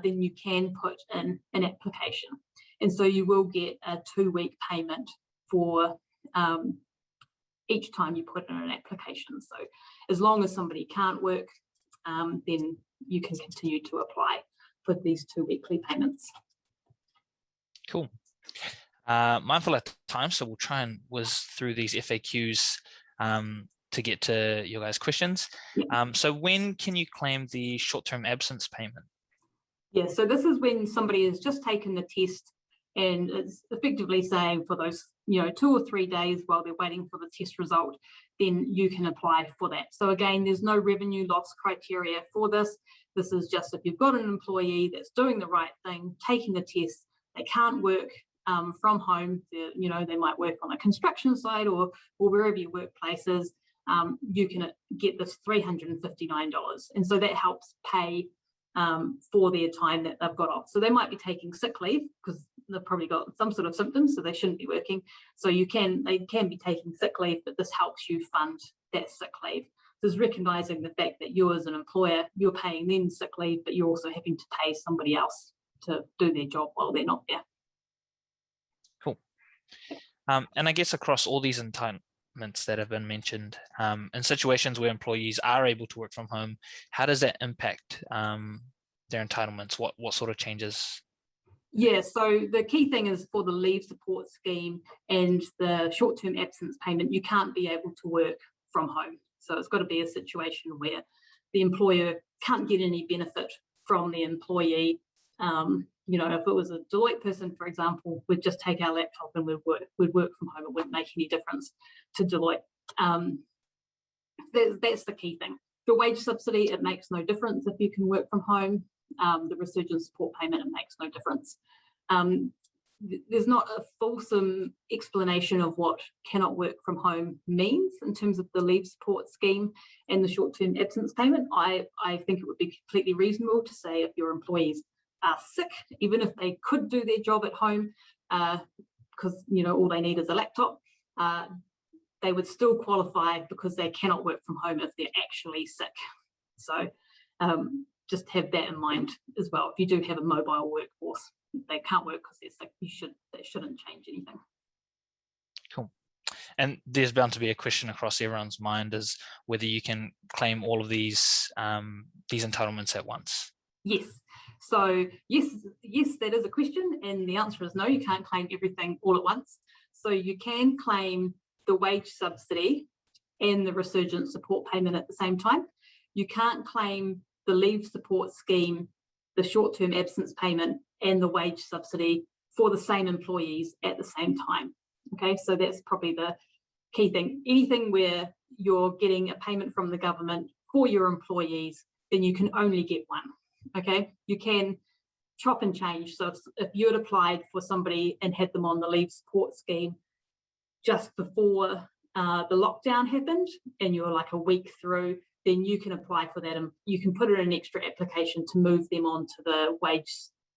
then you can put in an application. And so you will get a 2-week payment for each time you put in an application. So as long as somebody can't work, then you can continue to apply for these 2 weekly payments. Cool. Mindful of time, so we'll try and whiz through these FAQs to get to your guys' questions. Yeah. So when can you claim the short-term absence payment? Yeah, so this is when somebody has just taken the test and it's effectively saying for those 2 or 3 days while they're waiting for the test result, then you can apply for that. So again, there's no revenue loss criteria for this. This is just if you've got an employee that's doing the right thing, taking the test, they can't work from home, they might work on a construction site or wherever your workplace is, you can get this $359. And so that helps pay for their time that they've got off. So they might be taking sick leave because they've probably got some sort of symptoms, so they shouldn't be working. So they can be taking sick leave, but this helps you fund that sick leave. So it's recognising the fact that you as an employer, you're paying them sick leave, but you're also having to pay somebody else to do their job while they're not there. Cool. And I guess across all these entitlements that have been mentioned, in situations where employees are able to work from home, how does that impact their entitlements? What sort of changes? Yeah, so the key thing is for the leave support scheme and the short-term absence payment, you can't be able to work from home. So it's got to be a situation where the employer can't get any benefit from the employee. If it was a Deloitte person, for example, we'd just take our laptop and we'd work from home. It wouldn't make any difference to Deloitte. That's the key thing. The wage subsidy, it makes no difference if you can work from home. The Resurgence Support Payment, it makes no difference. There's not a fulsome explanation of what cannot work from home means in terms of the leave support scheme and the short-term absence payment. I think it would be completely reasonable to say if your employees are sick, even if they could do their job at home, because all they need is a laptop, they would still qualify because they cannot work from home if they're actually sick. So just have that in mind as well. If you do have a mobile workforce, they can't work because they're sick, that shouldn't change anything. Cool. And there's bound to be a question across everyone's mind is whether you can claim all of these entitlements at once. Yes. So yes, that is a question, and the answer is no, you can't claim everything all at once. So you can claim the wage subsidy and the Resurgence Support Payment at the same time. You can't claim the leave support scheme, the short-term absence payment, and the wage subsidy for the same employees at the same time. Okay, so that's probably the key thing. Anything where you're getting a payment from the government for your employees, then you can only get one. Okay, you can chop and change. So if you had applied for somebody and had them on the leave support scheme just before the lockdown happened and you're like a week through, then you can apply for that and you can put in an extra application to move them on to the wage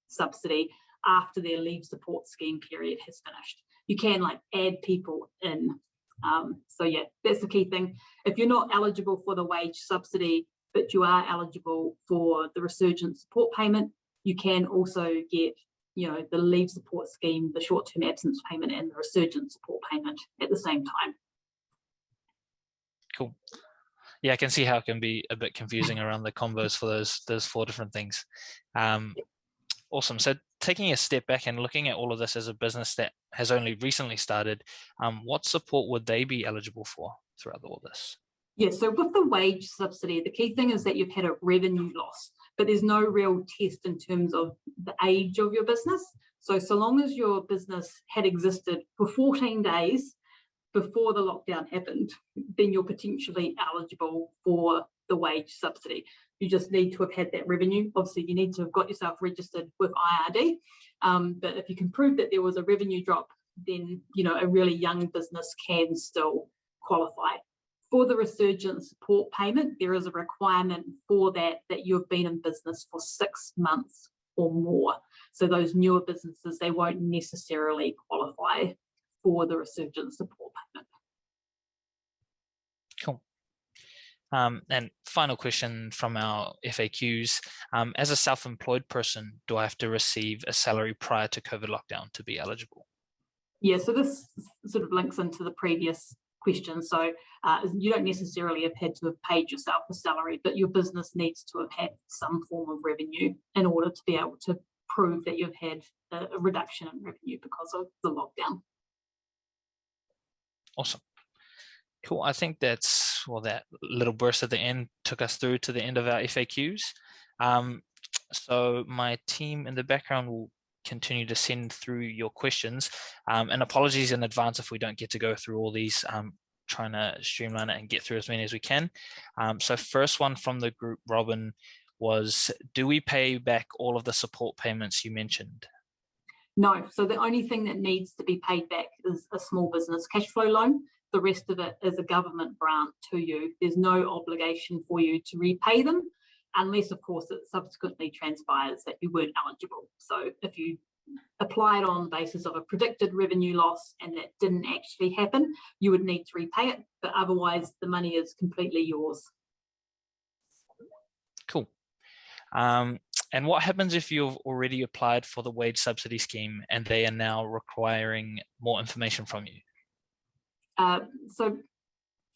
subsidy after their leave support scheme period has finished. You can add people in. So yeah, that's the key thing. If you're not eligible for the wage subsidy, but you are eligible for the Resurgence Support Payment, you can also get, the leave support scheme, the short-term absence payment, and the Resurgence Support Payment at the same time. Cool. Yeah, I can see how it can be a bit confusing around the combos for those 4 different things. Awesome. So taking a step back and looking at all of this as a business that has only recently started, what support would they be eligible for throughout all this? Yeah, so with the wage subsidy, the key thing is that you've had a revenue loss, but there's no real test in terms of the age of your business. So long as your business had existed for 14 days before the lockdown happened, then you're potentially eligible for the wage subsidy. You just need to have had that revenue. Obviously, you need to have got yourself registered with IRD, but if you can prove that there was a revenue drop, then a really young business can still qualify. For the Resurgence Support Payment, there is a requirement for that you've been in business for 6 months or more. So those newer businesses, they won't necessarily qualify for the Resurgence Support Payment. Cool. And final question from our FAQs. As a self-employed person, do I have to receive a salary prior to COVID lockdown to be eligible? Yeah, so this sort of links into the previous question. So you don't necessarily have had to have paid yourself a salary, but your business needs to have had some form of revenue in order to be able to prove that you've had a reduction in revenue because of the lockdown. Awesome. Cool. I think that's, well, that little burst at the end took us through to the end of our FAQs. So my team in the background will continue to send through your questions, and apologies in advance if we don't get to go through all these. Trying to streamline it and get through as many as we can. So first one from the group, Robin, was, do we pay back all of the support payments you mentioned? No, so the only thing that needs to be paid back is a small business cash flow loan. The rest of it is a government grant to you. There's no obligation for you to repay them, unless, of course, it subsequently transpires that you weren't eligible. So if you applied on the basis of a predicted revenue loss and that didn't actually happen, you would need to repay it, but otherwise the money is completely yours. Cool. And what happens if you've already applied for the wage subsidy scheme and they are now requiring more information from you? So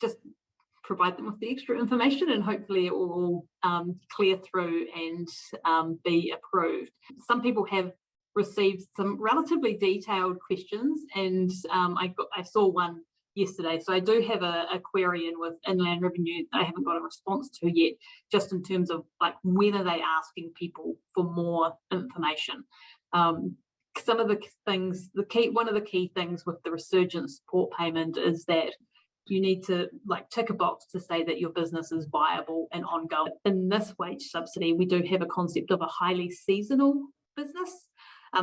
just provide them with the extra information and hopefully it will clear through and be approved. Some people have received some relatively detailed questions, and I saw one yesterday. So I do have a query in with Inland Revenue that I haven't got a response to yet, just in terms of like, when are they asking people for more information? Some of the things, one of the key things with the Resurgence Support Payment is that you need to tick a box to say that your business is viable and ongoing. In this wage subsidy, we do have a concept of a highly seasonal business.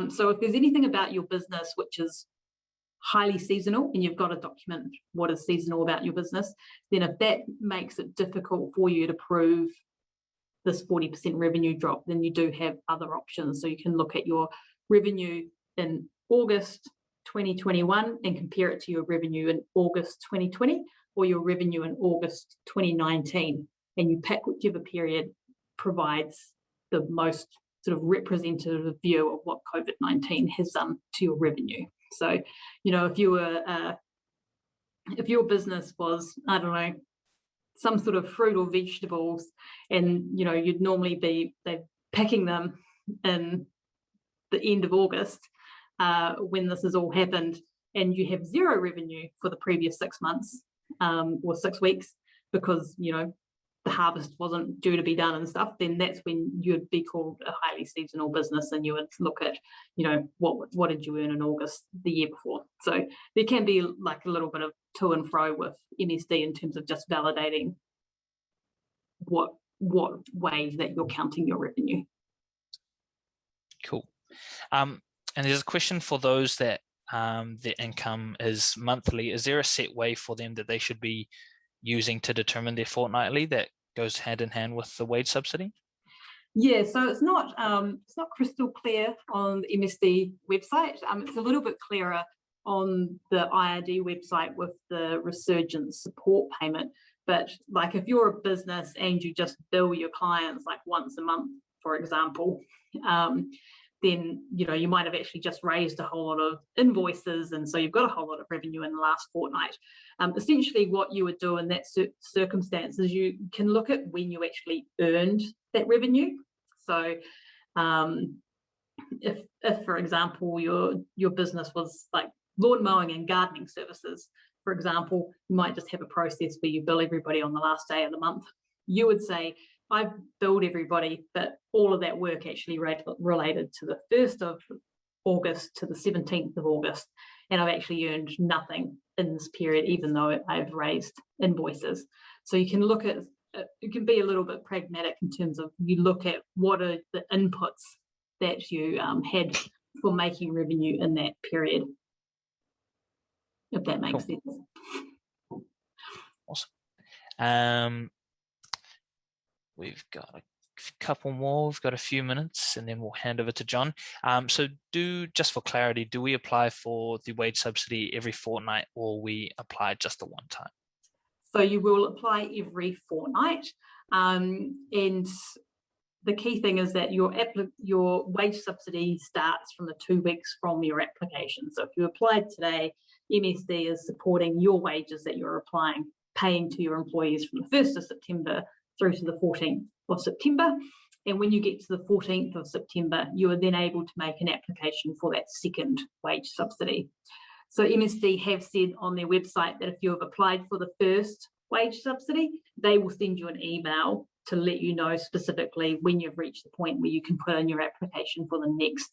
So if there's anything about your business which is highly seasonal, and you've got to document what is seasonal about your business, then if that makes it difficult for you to prove this 40% revenue drop, then you do have other options. So you can look at your revenue in August 2021 and compare it to your revenue in August 2020 or your revenue in August 2019, and you pick whichever period provides the most sort of representative view of what COVID-19 has done to your revenue. So, if you were, if your business was, I don't know, some sort of fruit or vegetables, and you'd normally be picking them in the end of August when this has all happened, and you have zero revenue for the previous 6 months or 6 weeks because the harvest wasn't due to be done and stuff, then that's when you'd be called a highly seasonal business, and you would look at what did you earn in August the year before. So there can be like a little bit of to and fro with MSD in terms of just validating what way that you're counting your revenue. Cool. And there's a question for those that their income is monthly. Is there a set way for them that they should be using to determine their fortnightly that goes hand in hand with the wage subsidy? Yeah, so it's not crystal clear on the MSD website. It's a little bit clearer on the IRD website with the Resurgence Support Payment. But like if you're a business and you just bill your clients like once a month, for example, then you might have actually just raised a whole lot of invoices, and so you've got a whole lot of revenue in the last fortnight. Essentially, what you would do in that circumstance is you can look at when you actually earned that revenue. So if for example your business was like lawn mowing and gardening services, for example, you might just have a process where you bill everybody on the last day of the month. You would say, I've billed everybody, but all of that work actually related to the 1st of August to the 17th of August, and I've actually earned nothing in this period, even though I've raised invoices. So you can look at, you can be a little bit pragmatic in terms of you look at what are the inputs that you had for making revenue in that period, if that makes sense. Awesome. We've got a couple more. We've got a few minutes, and then we'll hand over to John. So just for clarity, do we apply for the wage subsidy every fortnight, or we apply just the one time? So you will apply every fortnight. And the key thing is that your wage subsidy starts from the 2 weeks from your application. So if you applied today, MSD is supporting your wages that you're paying to your employees from the 1st of September through to the 14th of September. And when you get to the 14th of September, you are then able to make an application for that second wage subsidy. So MSD have said on their website that if you have applied for the first wage subsidy, they will send you an email to let you know specifically when you've reached the point where you can put in your application for the next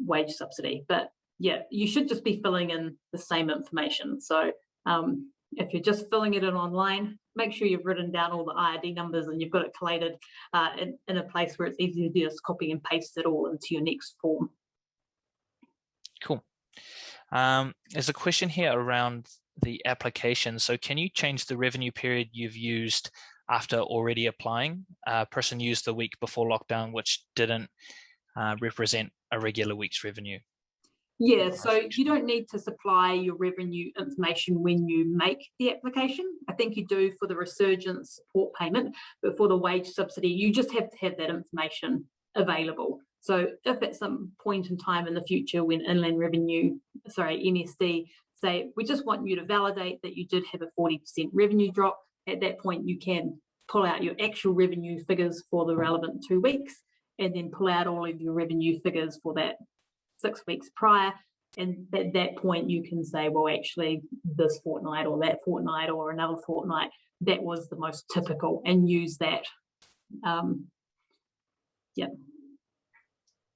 wage subsidy. But yeah, you should just be filling in the same information. So if you're just filling it in online, make sure you've written down all the IRD numbers and you've got it collated in a place where it's easy to just copy and paste it all into your next form. Cool. There's a question here around the application. So can you change the revenue period you've used after already applying? A person used the week before lockdown, which didn't represent a regular week's revenue. Yeah, so you don't need to supply your revenue information when you make the application. I think you do for the Resurgence Support Payment, but for the wage subsidy, you just have to have that information available. So if at some point in time in the future when MSD say, we just want you to validate that you did have a 40% revenue drop, at that point you can pull out your actual revenue figures for the relevant 2 weeks and then pull out all of your revenue figures for that 6 weeks prior, and at that point you can say, well, actually this fortnight or that fortnight or another fortnight, that was the most typical, and use that. Yeah.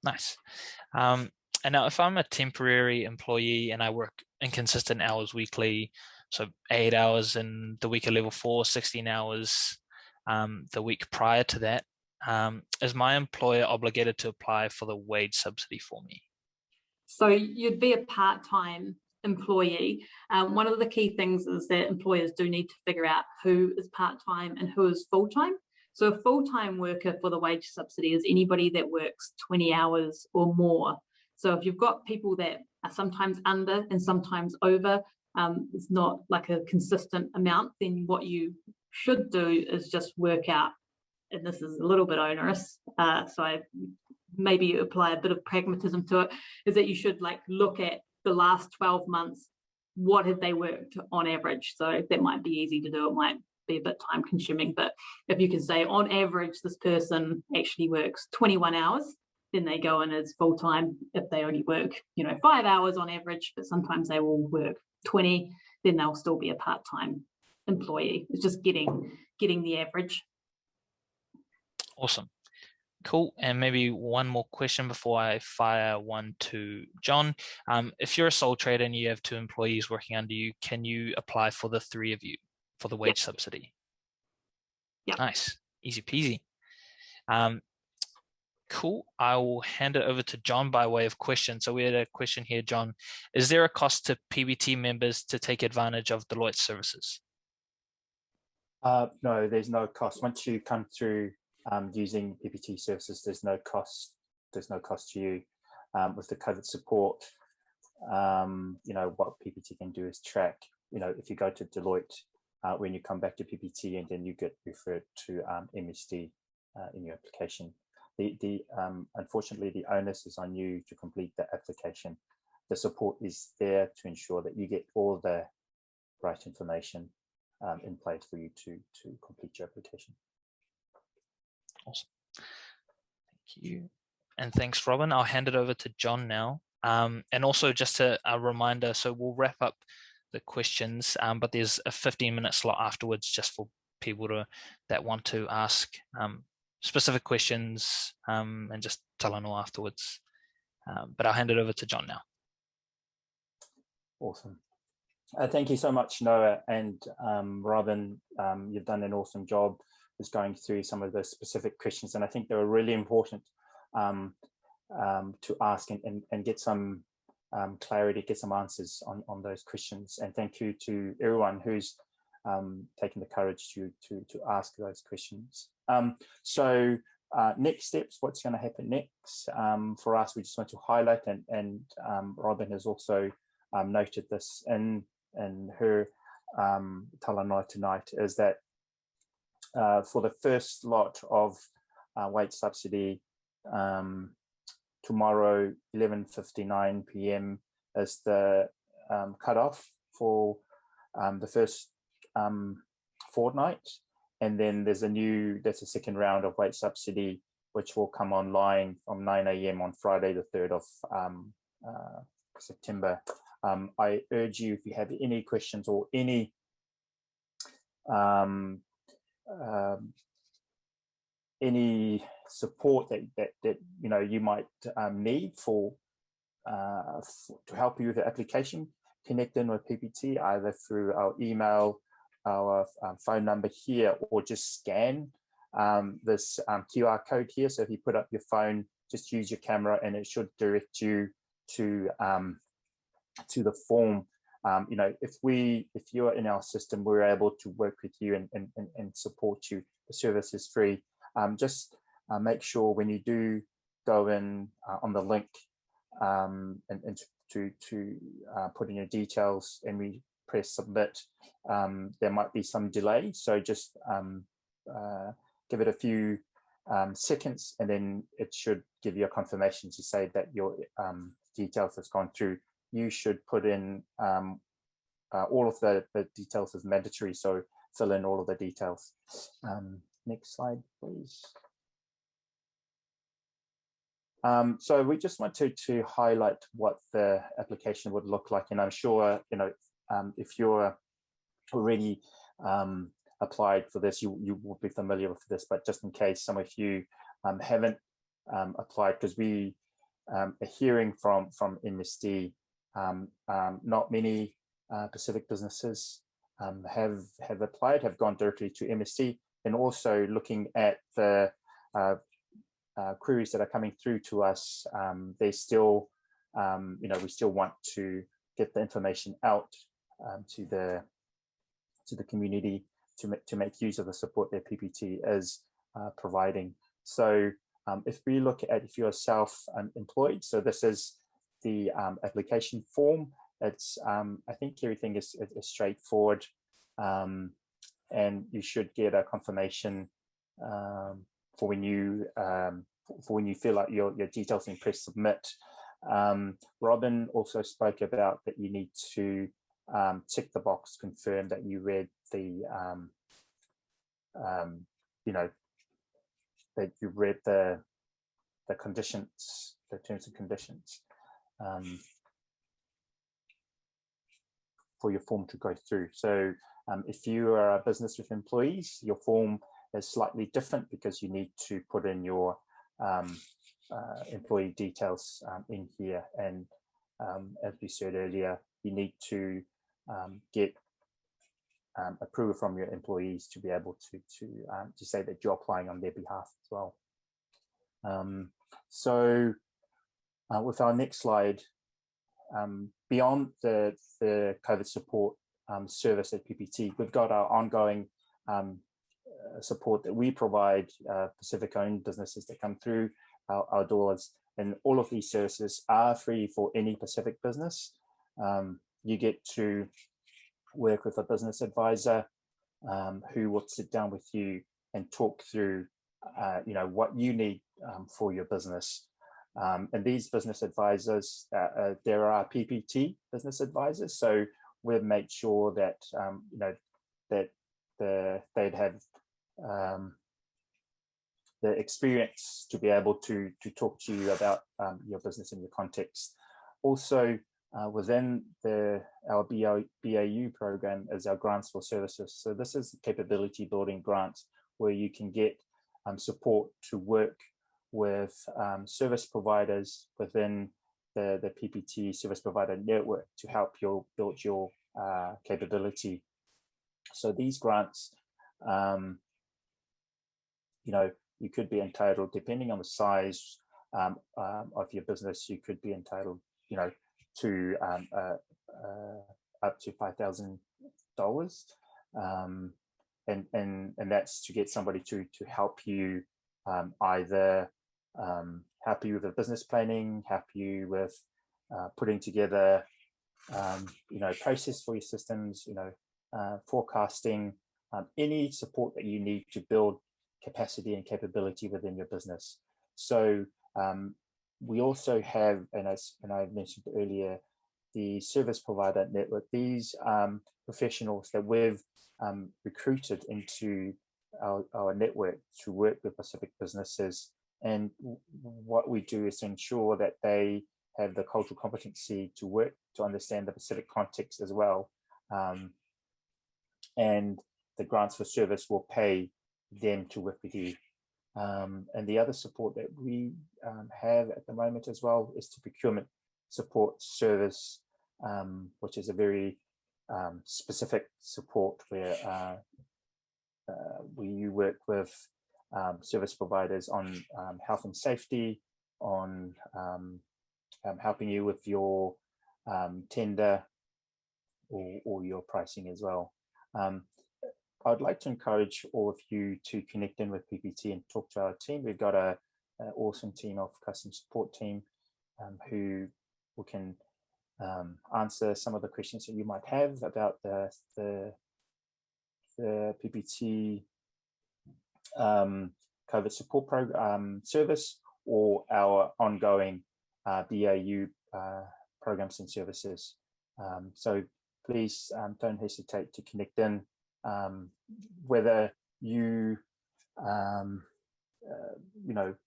Nice. And now if I'm a temporary employee and I work inconsistent hours weekly, so 8 hours in the week of level 4, 16 hours the week prior to that, is my employer obligated to apply for the wage subsidy for me? So you'd be a part-time employee. One of the key things is that employers do need to figure out who is part-time and who is full-time. So a full-time worker for the wage subsidy is anybody that works 20 hours or more. So if you've got people that are sometimes under and sometimes over, it's not like a consistent amount, then what you should do is just work out, and this is a little bit onerous, so I maybe apply a bit of pragmatism to it, is that you should look at the last 12 months, what have they worked on average? So that might be easy to do, it might be a bit time consuming, but if you can say on average this person actually works 21 hours, then they go in as full-time. If they only work 5 hours on average, but sometimes they will work 20, then they'll still be a part-time employee. It's just getting the average. Awesome. Cool. And maybe one more question before I fire one to John. If you're a sole trader and you have 2 employees working under you, can you apply for the 3 of you for the wage subsidy? Yeah. Nice. Easy peasy. Cool. I will hand it over to John by way of question. So we had a question here, John. Is there a cost to PBT members to take advantage of Deloitte services? No, there's no cost. Once you come through using PBT services, there's no cost. There's no cost to you. With the COVID support, what PBT can do is track. If you go to Deloitte, when you come back to PBT, and then you get referred to MSD in your application. unfortunately, the onus is on you to complete the application. The support is there to ensure that you get all the right information in place for you to complete your application. Awesome. Thank you. And thanks, Robin. I'll hand it over to John now. And also just a reminder, so we'll wrap up the questions, but there's a 15-minute slot afterwards just for people that want to ask specific questions and just talanoa afterwards. But I'll hand it over to John now. Awesome. Thank you so much, Noah and Robin. You've done an awesome job just going through some of the specific questions, and I think they were really important to ask and get some clarity, get some answers on those questions. And thank you to everyone who's taken the courage to ask those questions. So next steps, what's going to happen next? For us, we just want to highlight, and Robin has also noted this in her talanoa tonight, is that for the first lot of wage subsidy, tomorrow 11:59 p.m. is the cutoff for the first fortnight, and then there's a second round of wage subsidy which will come online from 9 a.m. on Friday the 3rd of September. I urge you, if you have any questions or any support that you might need to help you with the application, connect in with PBT either through our email, our phone number here, or just scan this QR code here. So if you put up your phone, just use your camera and it should direct you to the form. If you're in our system, we're able to work with you and support you. The service is free. Just make sure when you do go in on the link and to put in your details and we press submit, there might be some delay. So just give it a few seconds, and then it should give you a confirmation to say that your details has gone through. You should put in all of the details as mandatory, so fill in all of the details. Next slide, please. So we just wanted to highlight what the application would look like, and I'm sure if you're already applied for this, you will be familiar with this, but just in case some of you haven't applied, because we are hearing from MSD, not many Pacific businesses have applied, have gone directly to MSD, and also looking at the queries that are coming through to us, they still, we still want to get the information out to the community to make use of the support that PBT is providing. So if we look at, if you're self-employed, so this is the application form. It's I think everything is straightforward, and you should get a confirmation for when you fill out your details and press submit. Robin also spoke about that you need to tick the box, confirm that you read the that you read the conditions, the terms and conditions, for your form to go through. So if you are a business with employees, your form is slightly different because you need to put in your employee details in here, and as we said earlier, you need to get approval from your employees to be able to say that you're applying on their behalf as well. So with our next slide, beyond the COVID support service at PBT, we've got our ongoing support that we provide Pacific-owned businesses that come through our doors, and all of these services are free for any Pacific business. You get to work with a business advisor who will sit down with you and talk through what you need for your business. And these business advisors, there are PBT business advisors, so we've made sure that they'd have the experience to be able to talk to you about your business and your context. Also, within our BAU program is our grants for services. So this is the capability building grant where you can get support to work with service providers within the PBT service provider network to help you build your capability. So these grants, you could be entitled, depending on the size of your business, you could be entitled, to up to $5,000, and that's to get somebody to help you either help you with the business planning, help you with putting together process for your systems, forecasting, any support that you need to build capacity and capability within your business. So we also have, and I mentioned earlier, the service provider network. These professionals that we've recruited into our network to work with Pacific businesses, and what we do is ensure that they have the cultural competency to work to understand the Pacific context as well, and the grants for service will pay them to work with you. And the other support that we have at the moment as well is the procurement support service, which is a very specific support where we work with service providers on health and safety, on helping you with your tender or your pricing as well. I'd like to encourage all of you to connect in with PBT and talk to our team. We've got an awesome team of customer support team who can answer some of the questions that you might have about the PBT COVID support program service, or our ongoing BAU programs and services. So please don't hesitate to connect in. Whether you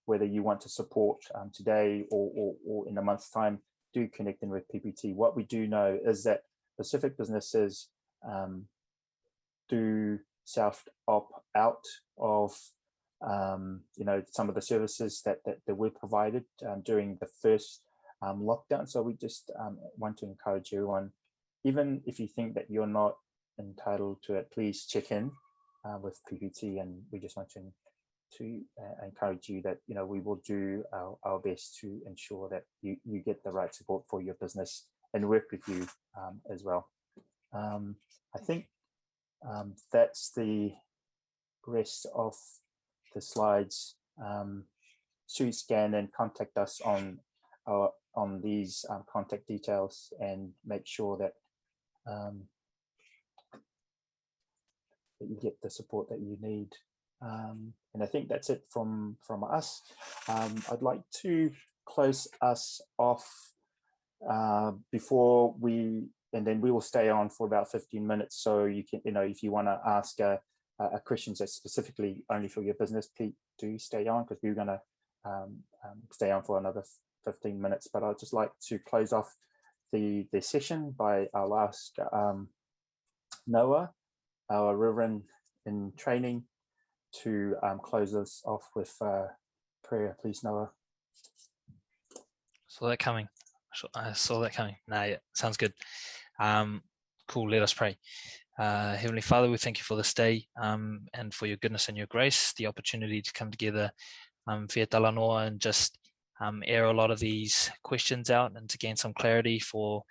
whether you want to support today or in a month's time, do connect in with PBT. What we do know is that Pacific businesses do self-opt out of some of the services that were provided during the first lockdown. So we just want to encourage everyone, even if you think that you're not entitled to it, please check in with PBT, and we just want to encourage you that we will do our best to ensure that you get the right support for your business and work with you as well. I think that's the rest of the slides. To scan and contact us on these contact details and make sure that you get the support that you need. And I think that's it from us. I'd like to close us off before and then we will stay on for about 15 minutes. So you can, if you want to ask a questions that's specifically only for your business, please do stay on, because we're going to stay on for another 15 minutes. But I'd just like to close off the session by I'll ask Noah, our Reverend in training, to close us off with prayer. Please, Noah. Saw that coming. I saw that coming. Nah, yeah, sounds good. Cool, let us pray. Heavenly Father, we thank you for this day and for your goodness and your grace, the opportunity to come together via Talanoa and just air a lot of these questions out and to gain some clarity for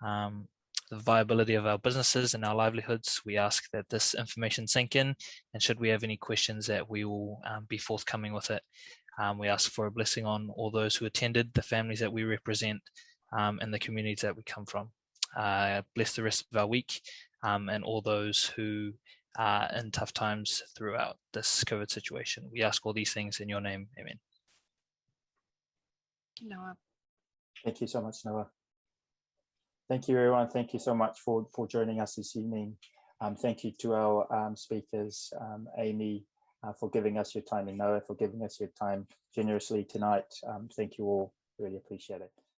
the viability of our businesses and our livelihoods. We ask that this information sink in, and should we have any questions, that we will be forthcoming with it. We ask for a blessing on all those who attended, the families that we represent, and the communities that we come from. Bless the rest of our week, and all those who in tough times throughout this COVID situation. We ask all these things in your name. Amen. Noah. Thank you so much, Noah. Thank you, everyone. Thank you so much for joining us this evening. Thank you to our speakers, Amy, for giving us your time, and Noah for giving us your time generously tonight. Thank you all. Really appreciate it.